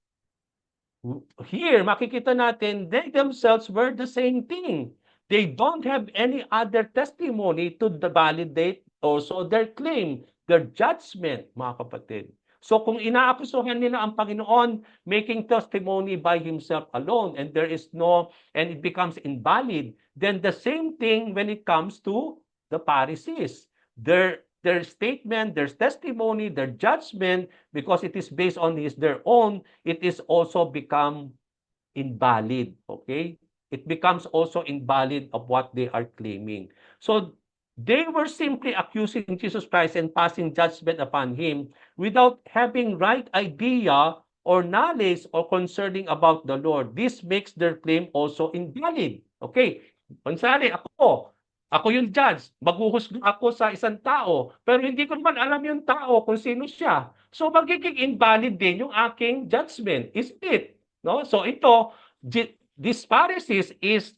here makikita natin, they themselves were the same thing. They don't have any other testimony to validate also their claim, their judgment, mga kapatid. So kung inaakusuhan nila ang Panginoon making testimony by Himself alone and it becomes invalid, then the same thing when it comes to the Pharisees. Their statement, their testimony, their judgment, because it is based on their own, it is also become invalid. Okay? It becomes also invalid of what they are claiming. So they were simply accusing Jesus Christ and passing judgment upon Him without having right idea or knowledge or concerning about the Lord. This makes their claim also invalid. Okay, kunsari ako yung judge, maghuhusga ako sa isang tao, pero hindi ko naman alam yung tao kung sino siya. So magiging invalid din yung aking judgment, isn't it? No? So ito, this Pharisees is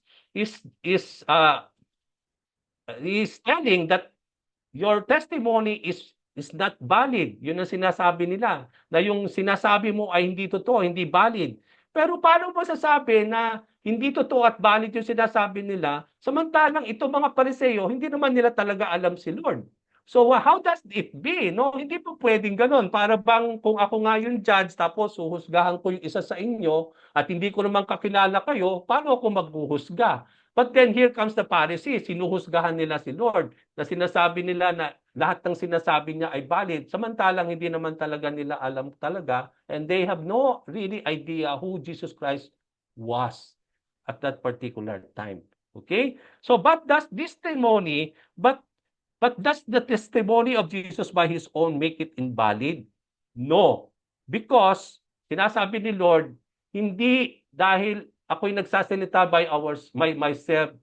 telling that your testimony is not valid. Yun ang sinasabi nila. Na yung sinasabi mo ay hindi totoo, hindi valid. Pero paano mo sasabi na hindi totoo at valid yung sinasabi nila, samantalang ito mga Pariseo, hindi naman nila talaga alam si Lord. So how does it be? No, hindi po pwedeng ganoon. Para bang kung ako nga yung judge tapos huhusgahan ko yung isa sa inyo at hindi ko naman kakilala kayo, paano ako maghuhusga? But then here comes the Pharisees, sinuhusgahan nila si Lord na sinasabi nila na lahat ng sinasabi niya ay valid, samantalang hindi naman talaga nila alam talaga, and they have no really idea who Jesus Christ was at that particular time. Okay? So, but does the testimony of Jesus by his own make it invalid? No. Because, sinasabi ni Lord, hindi dahil ako'y nagsasalita by myself,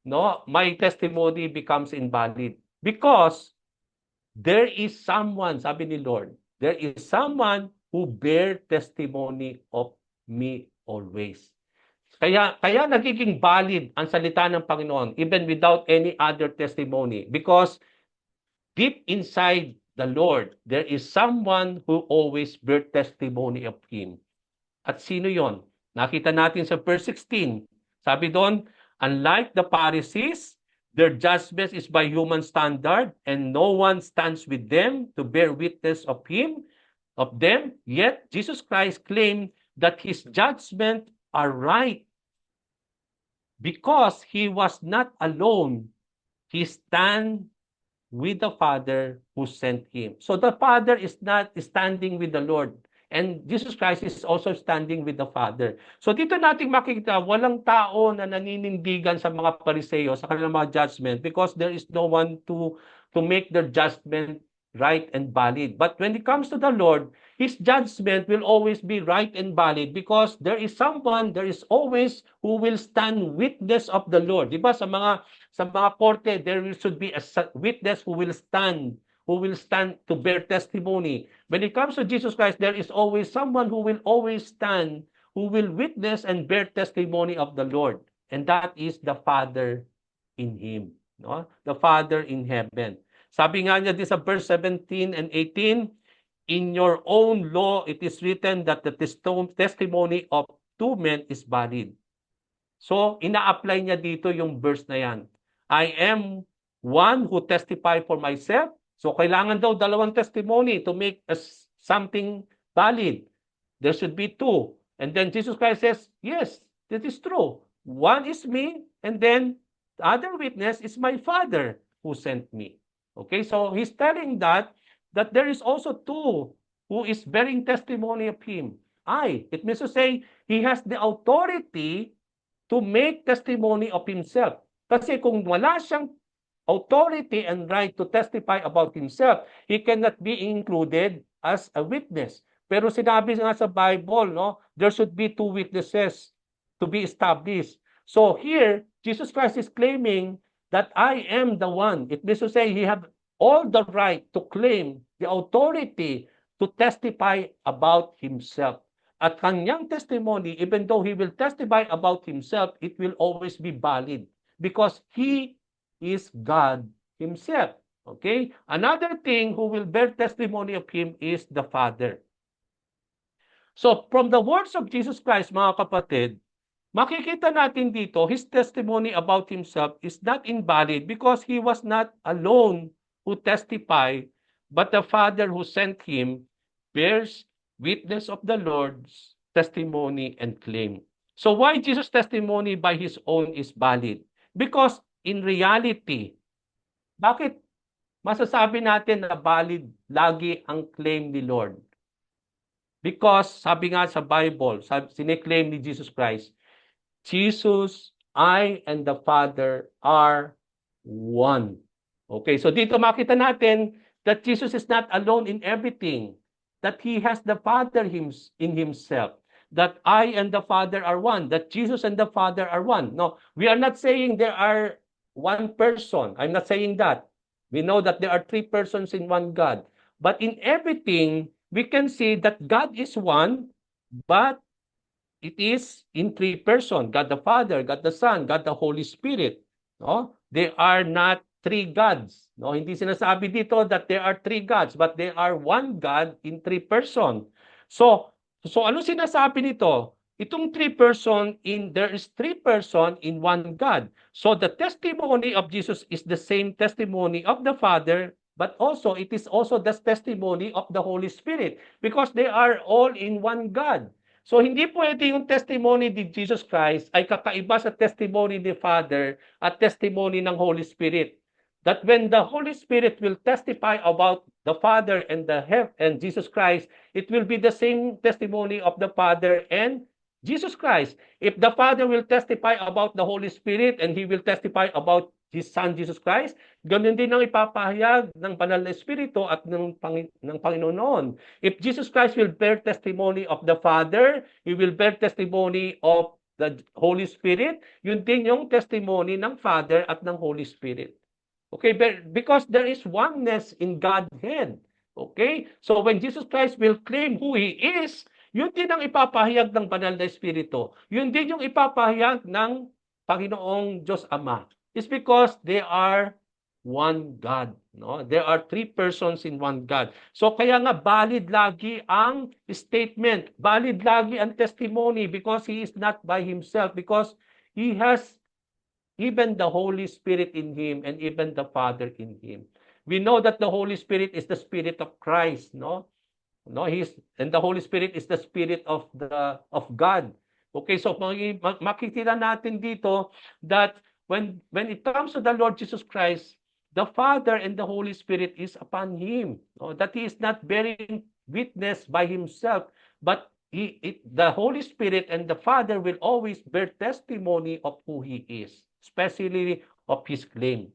no, my testimony becomes invalid. Because there is someone, sabi ni Lord, there is someone who bear testimony of me always. Kaya nagiging valid ang salita ng Panginoon even without any other testimony. Because deep inside the Lord, there is someone who always bear testimony of Him. At sino yon? Nakita natin sa verse 16. Sabi doon, unlike the Pharisees, their judgment is by human standard, and no one stands with them to bear witness of them. Yet Jesus Christ claimed that his judgment are right because he was not alone. He stand with the Father who sent him. So the Father is not standing with the Lord. And Jesus Christ is also standing with the Father. So dito natin makikita, walang tao na naninindigan sa mga Pariseo, sa kanilang mga judgment, because there is no one to make their judgment right and valid. But when it comes to the Lord, His judgment will always be right and valid because there is always who will stand witness of the Lord. Diba sa mga korte, there should be a witness who will stand to bear testimony. When it comes to Jesus Christ, there is always someone who will always stand, who will witness and bear testimony of the Lord. And that is the Father in Him. No? The Father in heaven. Sabi nga niya din sa verse 17 and 18, in your own law, it is written that the testimony of two men is valid. So, ina-apply niya dito yung verse na yan. I am one who testify for myself. So, kailangan daw dalawang testimony to make something valid. There should be two. And then Jesus Christ says, yes, that is true. One is me, and then the other witness is my Father who sent me. Okay, so he's telling that there is also two who is bearing testimony of him. It means to say, he has the authority to make testimony of himself. Kasi kung wala siyang authority and right to testify about himself, he cannot be included as a witness. Pero sinabi nga sa Bible, no, there should be two witnesses to be established. So here, Jesus Christ is claiming that I am the one. It means to say he have all the right to claim the authority to testify about himself. At kanyang testimony, even though he will testify about himself, it will always be valid because he is God himself. Okay? Another thing who will bear testimony of him is the Father. So from the words of Jesus Christ, mga kapatid, makikita natin dito, his testimony about himself is not invalid because he was not alone who testified, but the Father who sent him bears witness of the Lord's testimony and claim. So why Jesus' testimony by his own is valid? Because in reality, bakit masasabi natin na valid lagi ang claim ni Lord? Because sabi nga sa Bible, sine-claim ni Jesus Christ, Jesus, I and the Father are one. Okay, so dito makita natin that Jesus is not alone in everything. that he has the Father in himself, that I and the Father are one, that Jesus and the Father are one. No, we are not saying there are one person. I'm not saying that. We know that there are three persons in one God. But in everything, we can see that God is one, but it is in three persons: God the Father, God the Son, God the Holy Spirit. No? They are not three gods. No, hindi sinasabi dito that there are three gods, but they are one God in three person. So ano sinasabi nito? Itong three person in there is three person in one God. So the testimony of Jesus is the same testimony of the Father, but also it is also the testimony of the Holy Spirit because they are all in one God. So hindi pwede yung testimony ni Jesus Christ ay kakaiba sa testimony ni Father at testimony ng Holy Spirit. That when the Holy Spirit will testify about the Father and and Jesus Christ, it will be the same testimony of the Father and Jesus Christ. If the Father will testify about the Holy Spirit and He will testify about His Son Jesus Christ, ganun din ang ipapahayag ng Banal na Espiritu at ng Panginoon. If Jesus Christ will bear testimony of the Father, He will bear testimony of the Holy Spirit, yun din yung testimony ng Father at ng Holy Spirit. Okay, because there is oneness in Godhead. Okay? So when Jesus Christ will claim who He is, yun din ang ipapahayag ng Banal na Espiritu. Yun din yung ipapahayag ng Panginoong Diyos Ama. It's because they are one God. No? There are three persons in one God. So kaya nga valid lagi ang statement, valid lagi ang testimony because He is not by Himself, because He has even the Holy Spirit in Him and even the Father in Him. We know that the Holy Spirit is the Spirit of Christ, no? No, and the Holy Spirit is the Spirit of God. Okay, so makikita natin dito that when it comes to the Lord Jesus Christ, the Father and the Holy Spirit is upon Him. No? That He is not bearing witness by Himself, but the Holy Spirit and the Father will always bear testimony of who He is, especially of His claim.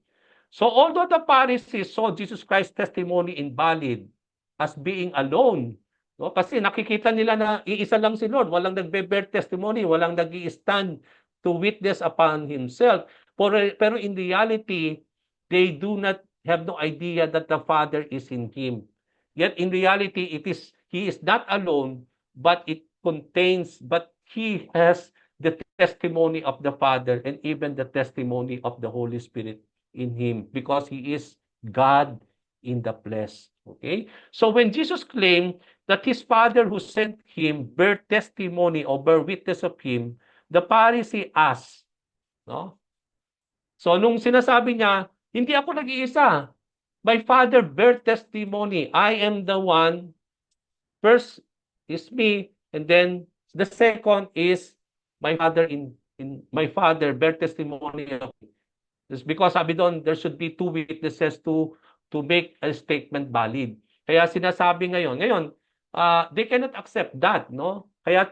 So although the Pharisees saw Jesus Christ's testimony invalid as being alone, no? Kasi nakikita nila na iisa lang si Lord, walang nagbe-bear testimony, walang nag-i-stand to witness upon Himself. Pero in reality, they do not have no idea that the Father is in Him. Yet in reality, He is not alone, but He has the testimony of the Father and even the testimony of the Holy Spirit in Him because He is God in the flesh. Okay? So when Jesus claimed that His Father who sent Him bear testimony or bear witness of Him, the Pharisee asked, no? So nung sinasabi niya, hindi ako nag-iisa. My Father bear testimony. I am the one. First is me, and then the second is my Father my Father bear testimony of me. It's because sabi doon, there should be two witnesses to make a statement valid. Kaya sinasabi ngayon, they cannot accept that, no? Kaya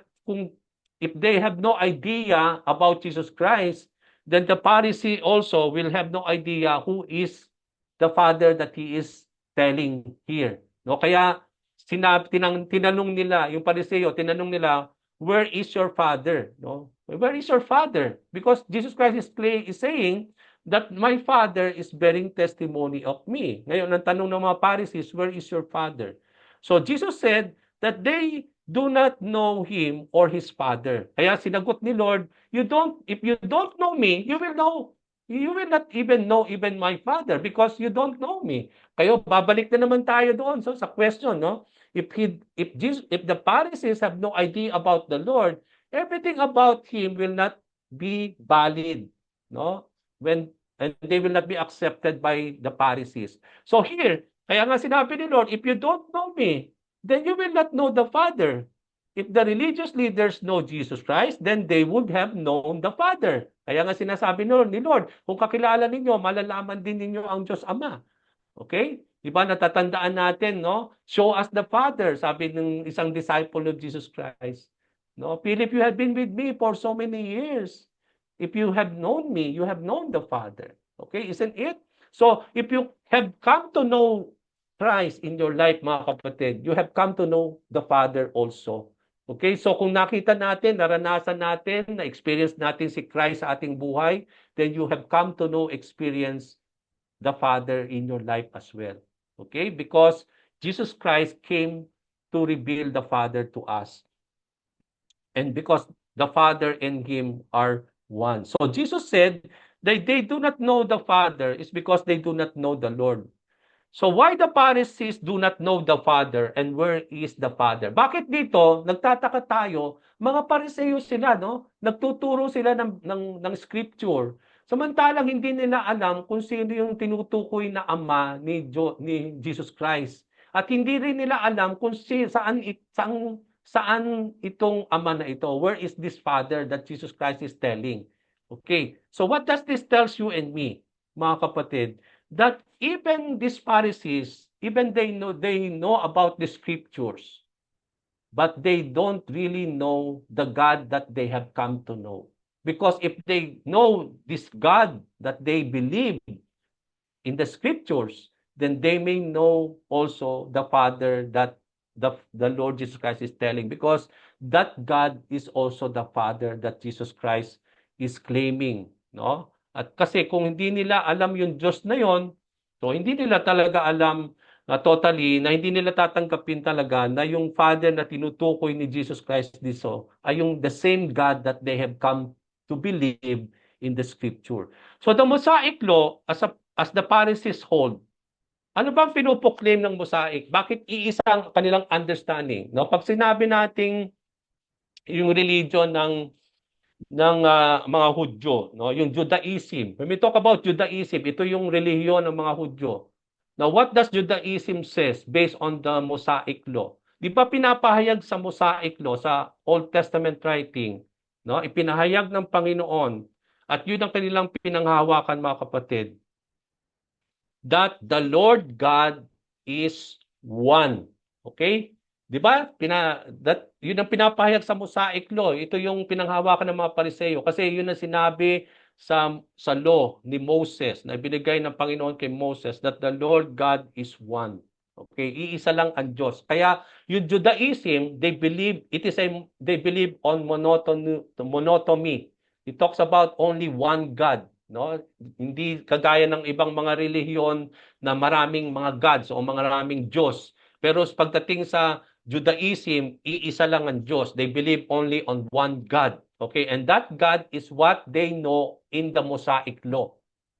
if they have no idea about Jesus Christ, then the Pharisee also will have no idea who is the Father that he is telling here. No? Kaya tinanong nila, yung Pariseo, tinanong nila, where is your Father? No? Where is your Father? Because Jesus Christ is saying that my Father is bearing testimony of me. Ngayon, ang tanong ng mga Pharisees, where is your Father? So Jesus said that they do not know Him or His Father. Kaya sinagot ni Lord, if you don't know me, you will not even know even my Father because you don't know me. Kayo, babalik na naman tayo doon sa question, no? If the Pharisees have no idea about the Lord, everything about Him will not be valid, no? And they will not be accepted by the Pharisees. So here, kaya nga sinabi ni Lord, if you don't know me, then you will not know the Father. If the religious leaders know Jesus Christ, then they would have known the Father. Kaya nga sinasabi ni Lord, kung kakilala ninyo, malalaman din ninyo ang Diyos Ama. Okay? Diba natatandaan natin, no? Show us the Father, sabi ng isang disciple of Jesus Christ. No, Philip, you have been with me for so many years. If you have known me, you have known the Father. Okay, isn't it? So if you have come to know Christ in your life, mga kapatid, you have come to know the Father also. Okay? So kung nakita natin, naranasan natin, na-experience natin si Christ sa ating buhay, then you have come to know, experience the Father in your life as well. Okay? Because Jesus Christ came to reveal the Father to us. And because the Father and Him are one. So Jesus said that they do not know the Father is because they do not know the Lord. So why the Pharisees do not know the Father and where is the Father? Bakit dito, nagtataka tayo, mga Pariseo sila, no? Nagtuturo sila ng scripture. Samantalang hindi nila alam kung sino yung tinutukoy na ama ni Jesus Christ. At hindi rin nila alam kung saan itong ama na ito. Where is this Father that Jesus Christ is telling? Okay. So what does this tells you and me, mga kapatid? That even these Pharisees, even they know about the scriptures, but they don't really know the God that they have come to know. Because if they know this God that they believe in the scriptures, then they may know also the Father that the Lord Jesus Christ is telling. Because that God is also the Father that Jesus Christ is claiming. No? At kasi kung hindi nila alam yung Diyos na yon, so hindi nila talaga alam totally, na hindi nila tatanggapin talaga na yung Father na tinutukoy ni Jesus Christ dito ay yung the same God that they have come to believe in the scripture. So the Mosaic law, as the Pharisees hold, ano bang pinupoklaim ng Mosaic? Bakit iisa ang kanilang understanding? No, pag sinabi nating yung religion ng mga Hudyo, no, yung Judaism. When we talk about Judaism, ito yung relihiyon ng mga Hudyo. Now, what does Judaism says based on the Mosaic law? Di ba pinapahayag sa Mosaic law, sa Old Testament writing, no? Ipinahayag ng Panginoon at yun ang kanilang pinanghahawakan, mga kapatid, that the Lord God is one. Okay? 'Di ba? Yun ang pinapahayag sa Mosaic law. Ito yung pinanghawakan ng mga Pariseo kasi yun ang sinabi sa law ni Moses na ibinigay ng Panginoon kay Moses that the Lord God is one. Okay, iisa lang ang Diyos. Kaya yung Judaism, they believe on monotony. It talks about only one God, no? Hindi kagaya ng ibang mga relihiyon na maraming mga gods o maraming Diyos. Pero pagdating sa Judaism, iisa lang ang Diyos. They believe only on one God. Okay? And that God is what they know in the Mosaic law.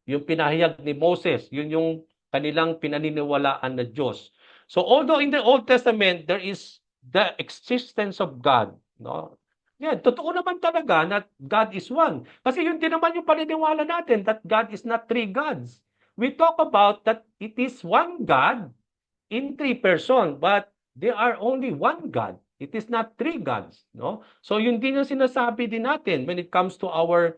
Yung pinahayag ni Moses, yun yung kanilang pinaniniwalaan na Diyos. So although in the Old Testament, there is the existence of God, no? Yeah, totoo naman talaga na God is one. Kasi yun din naman yung paniniwala natin that God is not three gods. We talk about that it is one God in three persons, but they are only one God. It is not three gods, no? So yun din yung sinasabi din natin when it comes to our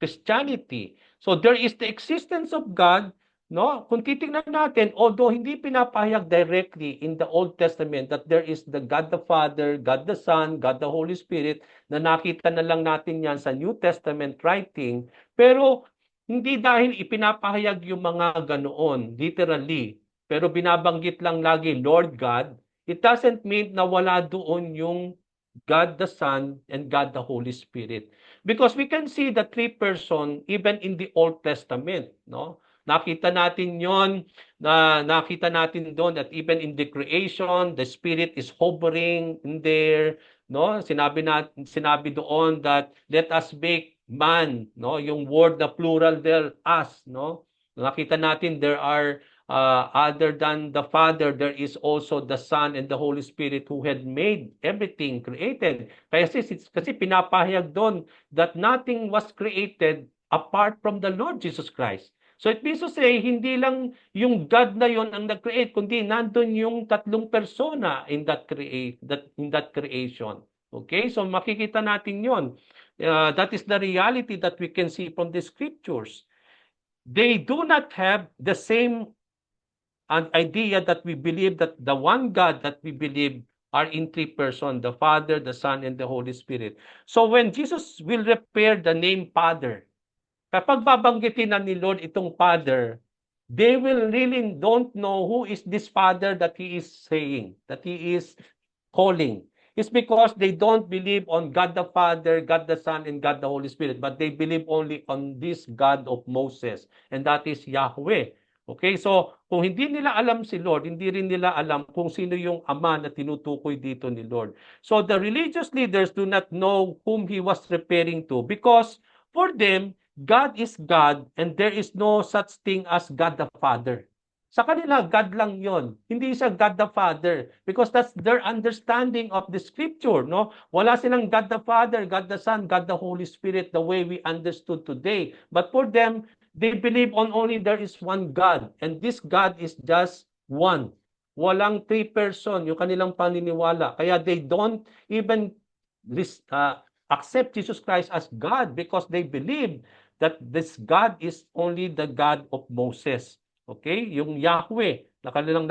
Christianity. So there is the existence of God, no? Kung titingnan natin, although hindi pinapahayag directly in the Old Testament that there is the God the Father, God the Son, God the Holy Spirit, na nakita na lang natin yan sa New Testament writing, pero hindi dahil ipinapahayag yung mga ganoon, literally, pero binabanggit lang lagi Lord God, it doesn't mean na wala doon yung God the Son and God the Holy Spirit. Because we can see the three person even in the Old Testament, no? Nakita natin yon, na nakita natin doon that even in the creation, the Spirit is hovering in there, no? Sinabi doon that let us make man, no? Yung word na plural there, us, no? Nakita natin there are other than the Father, there is also the Son and the Holy Spirit who had made everything created. Kasi pinapahayag doon that nothing was created apart from the Lord Jesus Christ. So it means to say, hindi lang yung God na yon ang nag-create, kundi nandun yung tatlong persona in that creation. Okay? So makikita natin yon. That is the reality that we can see from the scriptures. They do not have the same idea that we believe that the one God that we believe are in three persons, the Father, the Son, and the Holy Spirit. So when Jesus will repair the name Father, kapag babanggitin na ni Lord itong Father, they will really don't know who is this Father that he is saying, that he is calling. It's because they don't believe on God the Father, God the Son, and God the Holy Spirit, but they believe only on this God of Moses, and that is Yahweh. Okay, so kung hindi nila alam si Lord, hindi rin nila alam kung sino yung Ama na tinutukoy dito ni Lord. So the religious leaders do not know whom he was referring to because for them, God is God and there is no such thing as God the Father. Sa kanila, God lang yon. Hindi siya God the Father because that's their understanding of the scripture. No? Wala silang God the Father, God the Son, God the Holy Spirit the way we understood today. But for them, they believe on only there is one God and this God is just one. Walang three person yung kanilang paniniwala. Kaya they don't even accept Jesus Christ as God because they believe that this God is only the God of Moses. Okay? Yung Yahweh na kanilang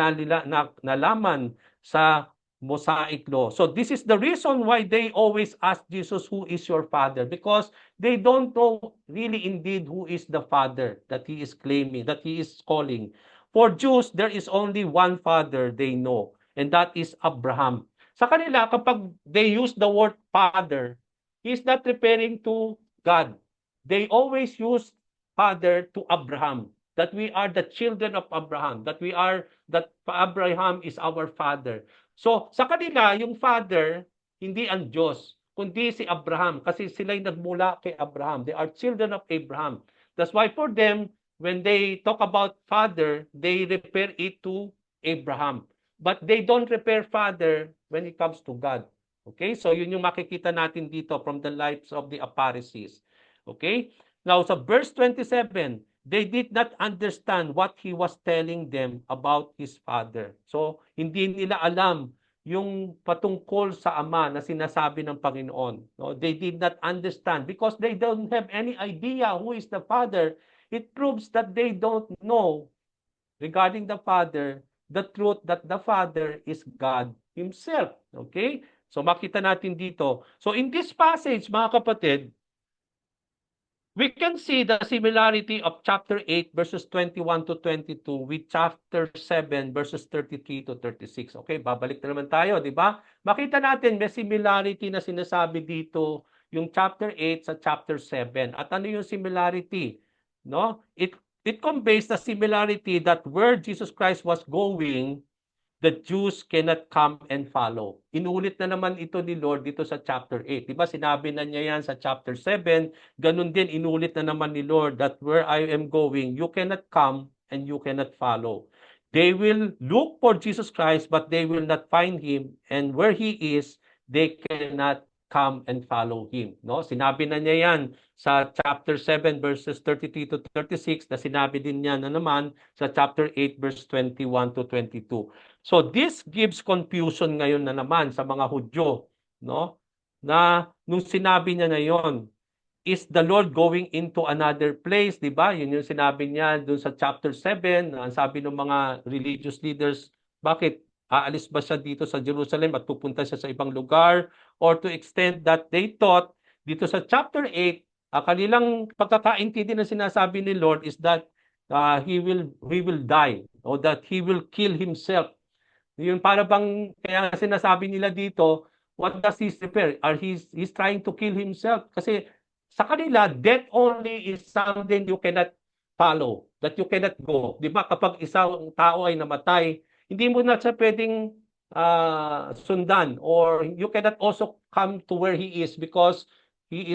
nalaman sa Mosaic law. So this is the reason why they always ask Jesus, who is your father? Because they don't know really indeed who is the father that he is claiming, that he is calling. For Jews, there is only one father they know, and that is Abraham. Sa kanila, kapag they use the word father, he's not referring to God. They always use father to Abraham, that we are the children of Abraham, that Abraham is our father. So sa kanila, yung father, hindi ang Diyos, kundi si Abraham, kasi sila'y nagmula kay Abraham. They are children of Abraham. That's why for them, when they talk about father, they refer it to Abraham. But they don't refer father when it comes to God. Okay? So yun yung makikita natin dito from the lives of the Pharisees. Okay? Now sa verse 27, they did not understand what he was telling them about his father. So hindi nila alam yung patungkol sa Ama na sinasabi ng Panginoon. No? They did not understand because they don't have any idea who is the Father. It proves that they don't know regarding the Father, the truth that the Father is God Himself. Okay? So makita natin dito. So in this passage, mga kapatid, we can see the similarity of chapter 8 verses 21 to 22 with chapter 7 verses 33 to 36. Okay, babalik na naman tayo, di ba? Makita natin may similarity na sinasabi dito yung chapter 8 sa chapter 7. At ano yung similarity? No? It conveys the similarity that where Jesus Christ was going, the Jews cannot come and follow. Inulit na naman ito ni Lord dito sa chapter 8. Diba sinabi na niya yan sa chapter 7, ganun din inulit na naman ni Lord that where I am going, you cannot come and you cannot follow. They will look for Jesus Christ but they will not find Him, and where He is, they cannot come and follow Him. No? Sinabi na niya yan sa chapter 7 verses 33 to 36 na sinabi din niya na naman sa chapter 8 verse 21 to 22. So this gives confusion ngayon na naman sa mga Hudyo, no? Na nung sinabi niya na yon, is the Lord going into another place, 'di ba? Yun yung sinabi niya doon sa chapter 7, ang sabi ng mga religious leaders, bakit aalis ba siya dito sa Jerusalem at pupunta siya sa ibang lugar? Or to extent that they thought dito sa chapter 8, kanilang pagkakaintindi na sinasabi ni Lord is that he will die or that he will kill himself. Yun para bang kaya sinasabi nila dito, what does he refer? He's trying to kill himself kasi sa kanila death only is something you cannot follow, that you cannot go. 'Di ba? Kapag isang tao ay namatay, hindi mo na siya pwedeng sundan, or you cannot also come to where he is because he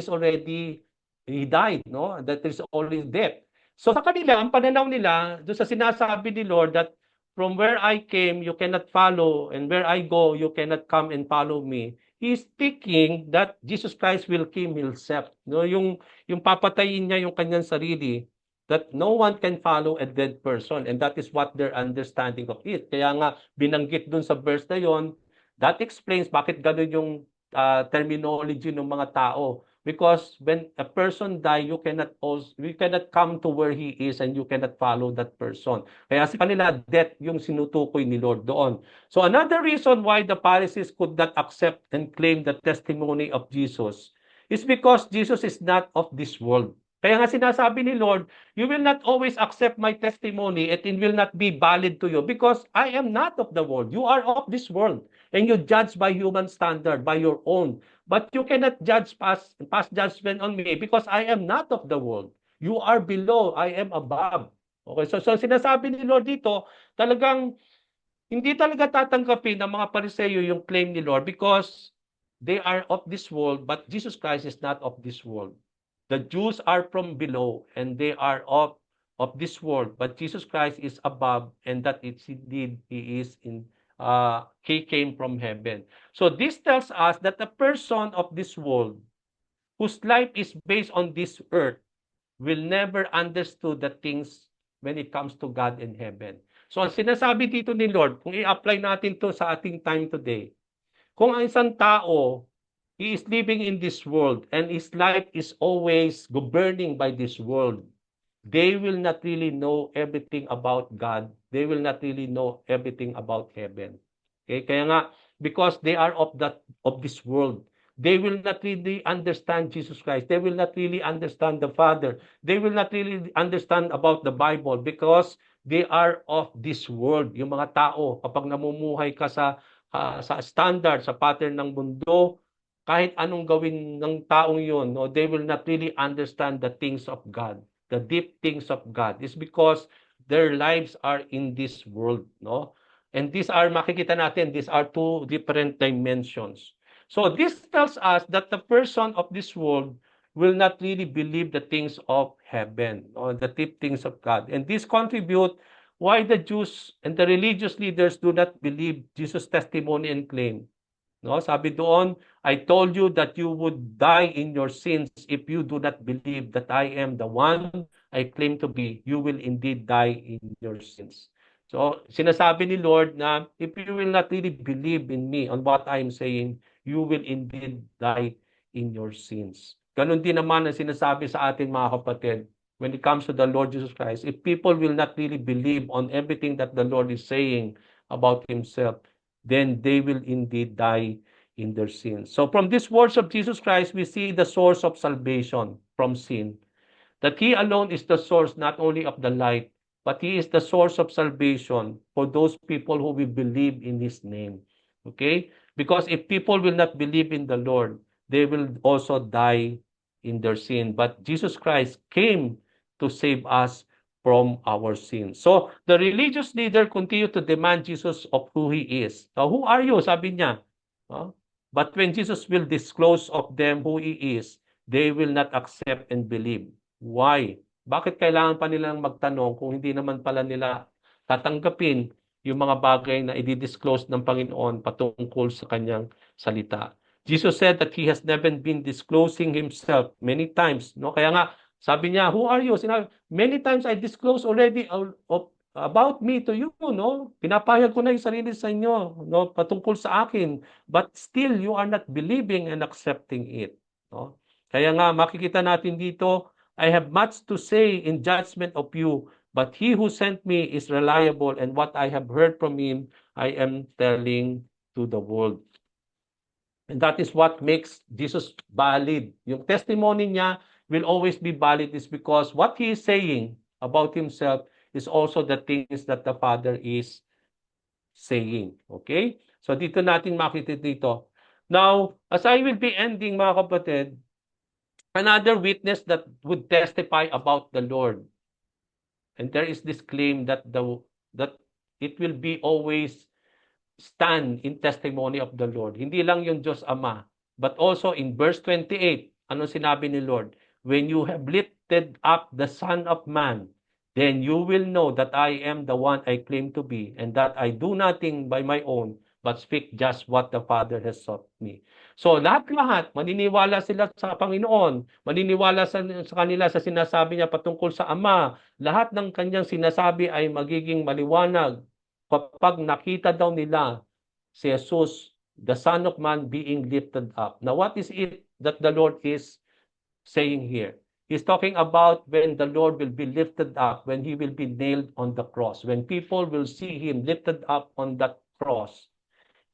died, no? That is only death. So sa kanila, ang pananaw nila doon sa sinasabi ni Lord that from where I came, you cannot follow, and where I go, you cannot come and follow me. He's thinking that Jesus Christ will kill himself. No, yung papatayin niya yung kanyang sarili, that no one can follow a dead person, and that is what their understanding of it. Kaya nga binanggit dun sa verse na yon, that explains bakit ganun yung terminology ng mga tao. Because when a person die, you cannot come to where he is and you cannot follow that person. Kaya sa kanila, death yung sinutukoy ni Lord doon. So another reason why the Pharisees could not accept and claim the testimony of Jesus is because Jesus is not of this world. Kaya nga sinasabi ni Lord, you will not always accept my testimony and it will not be valid to you because I am not of the world. You are of this world and you judge by human standard, by your own. But you cannot judge pass judgment on me because I am not of the world. You are below, I am above. Okay, so sinasabi ni Lord dito, talagang hindi talaga tatanggapin ng mga Pariseyo yung claim ni Lord because they are of this world, but Jesus Christ is not of this world. The Jews are from below and they are of this world, but Jesus Christ is above, and that it's indeed He is in He came from heaven. So this tells us that the person of this world, whose life is based on this earth, will never understood the things when it comes to God in heaven. So ang sinasabi dito ni Lord, kung i-apply natin to sa ating time today, kung ang isang tao, he is living in this world and his life is always governing by this world, they will not really know everything about God. They will not really know everything about heaven. Okay? Kaya nga, because they are of this world, they will not really understand Jesus Christ. They will not really understand the Father. They will not really understand about the Bible because they are of this world. Yung mga tao, kapag namumuhay ka sa standard, sa pattern ng mundo, kahit anong gawin ng taong yun, no, they will not really understand the things of God, the deep things of God. It's because their lives are in this world, no? And these are, makikita natin, these are two different dimensions. So this tells us that the person of this world will not really believe the things of heaven or the deep things of God. And this contribute why the Jews and the religious leaders do not believe Jesus' testimony and claim. No, sabi doon, I told you that you would die in your sins if you do not believe that I am the one I claim to be. You will indeed die in your sins. So, sinasabi ni Lord na if you will not really believe in me on what I am saying, you will indeed die in your sins. Ganon din naman ang sinasabi sa atin mga kapatid when it comes to the Lord Jesus Christ. If people will not really believe on everything that the Lord is saying about Himself, then they will indeed die in their sins. So from these words of Jesus Christ, we see the source of salvation from sin. That He alone is the source not only of the light, but He is the source of salvation for those people who will believe in His name. Okay? Because if people will not believe in the Lord, they will also die in their sin. But Jesus Christ came to save us from our sins. So, the religious leader continued to demand Jesus of who He is. Now, who are you? Sabi niya. Huh? But when Jesus will disclose of them who He is, they will not accept and believe. Why? Bakit kailangan pa nilang magtanong kung hindi naman pala nila tatanggapin yung mga bagay na i-disclose ng Panginoon patungkol sa kanyang salita? Jesus said that He has never been disclosing Himself many times. No? Kaya nga, sabi niya, who are you? Sinabi, many times I disclose already about me to you, no? Pinapahayag ko na yung sarili sa inyo, no? Patungkol sa akin. But still, you are not believing and accepting it. No? Kaya nga, makikita natin dito, I have much to say in judgment of you, but He who sent me is reliable, and what I have heard from Him, I am telling to the world. And that is what makes Jesus valid. Yung testimony niya will always be valid is because what He is saying about Himself is also the things that the Father is saying. Okay? So dito natin makita dito. Now, as I will be ending mga kapatid, another witness that would testify about the Lord. And there is this claim that that it will be always stand in testimony of the Lord. Hindi lang yung Diyos Ama, but also in verse 28, ano sinabi ni Lord? When you have lifted up the Son of Man, then you will know that I am the one I claim to be, and that I do nothing by my own, but speak just what the Father has taught me. So lahat-lahat, maniniwala sila sa Panginoon, maniniwala sa kanila sa sinasabi niya patungkol sa Ama, lahat ng kanyang sinasabi ay magiging maliwanag kapag nakita daw nila si Jesus, the Son of Man being lifted up. Now, what is it that the Lord is saying here? He's talking about when the Lord will be lifted up, when He will be nailed on the cross, when people will see Him lifted up on that cross.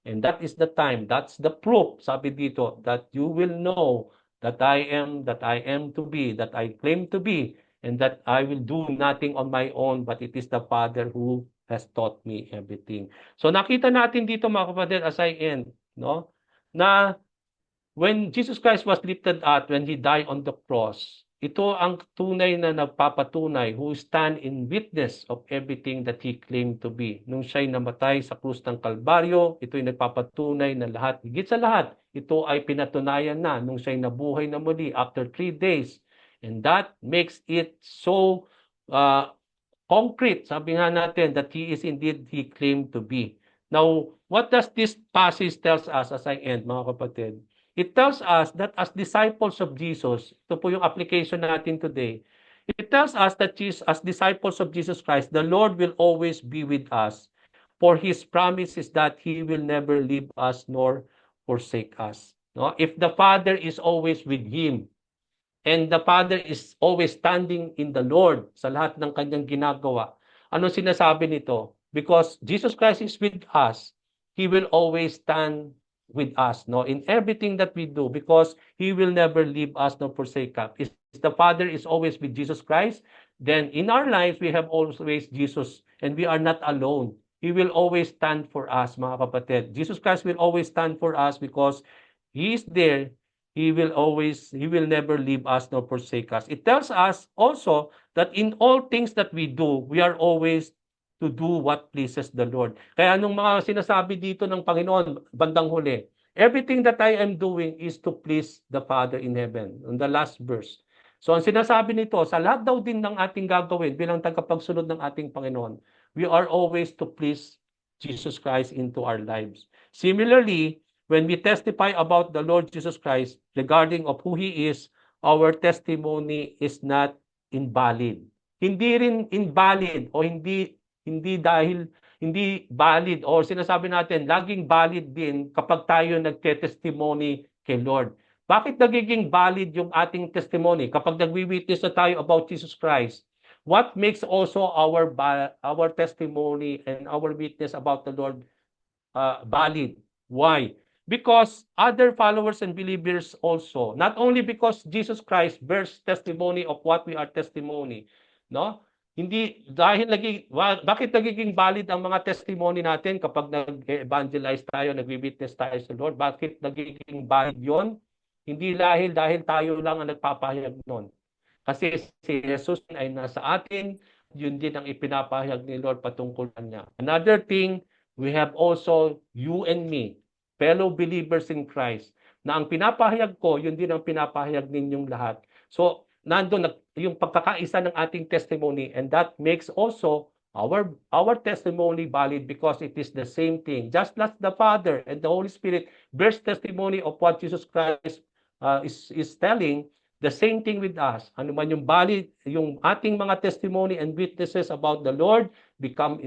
And that is the time, that's the proof, sabi dito, that you will know that I am to be, that I claim to be, and that I will do nothing on my own, but it is the Father who has taught me everything. So nakita natin dito mga kapatid as I end, no? Na when Jesus Christ was lifted up, when He died on the cross, ito ang tunay na nagpapatunay who stand in witness of everything that He claimed to be. Nung siya'y namatay sa krus ng Kalbaryo, ito'y nagpapatunay na lahat, higit sa lahat, ito ay pinatunayan na nung siya'y nabuhay na muli after 3 days. And that makes it so concrete, sabi nga natin, that He is indeed He claimed to be. Now, what does this passage tells us as I end, mga kapatid? It tells us that as disciples of Jesus, ito po yung application natin today, it tells us that as disciples of Jesus Christ, the Lord will always be with us. For His promise is that He will never leave us nor forsake us. No? If the Father is always with Him, and the Father is always standing in the Lord sa lahat ng kanyang ginagawa, ano sinasabi nito? Because Jesus Christ is with us, He will always stand with us, no, in everything that we do, because He will never leave us nor forsake us. If the Father is always with Jesus Christ, then in our lives we have always Jesus, and we are not alone. He will always stand for us, mga kapatid. Jesus Christ will always stand for us because He is there. He will never leave us nor forsake us. It tells us also that in all things that we do, we are always to do what pleases the Lord. Kaya anong mga sinasabi dito ng Panginoon, bandang huli, everything that I am doing is to please the Father in heaven. On the last verse. So ang sinasabi nito, sa lahat daw din ng ating gagawin bilang tagapagsunod ng ating Panginoon, we are always to please Jesus Christ into our lives. Similarly, when we testify about the Lord Jesus Christ regarding of who He is, our testimony is not invalid. Hindi rin invalid o hindi valid or sinasabi natin laging valid din kapag tayo nagte-testimony kay Lord. Bakit nagiging valid yung ating testimony kapag nagwi-witness na tayo about Jesus Christ? What makes also our testimony and our witness about the Lord valid? Why? Because other followers and believers also, not only because Jesus Christ bears testimony of what we are testimony, no? Hindi dahil bakit nagiging valid ang mga testimony natin kapag nag-evangelize tayo, nagwi-witness tayo sa Lord? Bakit nagiging valid 'yon? Hindi dahil tayo lang ang nagpapahayag noon. Kasi si Jesus ay nasa atin, yun din ang ipinapahayag ni Lord patungkol kanya. Another thing, we have also you and me, fellow believers in Christ, na ang pinapahayag ko, yun din ang pinapahayag ninyong lahat. So, nandun yung pagkakaisa ng ating testimony, and that makes also our testimony valid because it is the same thing. Just as the Father and the Holy Spirit bears testimony of what Jesus Christ is telling, the same thing with us. Ano man yung valid, yung ating mga testimony and witnesses about the Lord become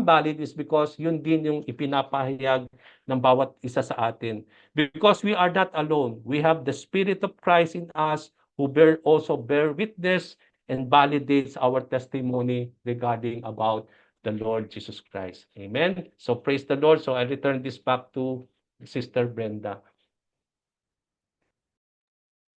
valid is because yun din yung ipinapahayag ng bawat isa sa atin. Because we are not alone. We have the Spirit of Christ in us who also bear witness and validates our testimony regarding about the Lord Jesus Christ. Amen. So praise the Lord. So I return this back to Sister Brenda.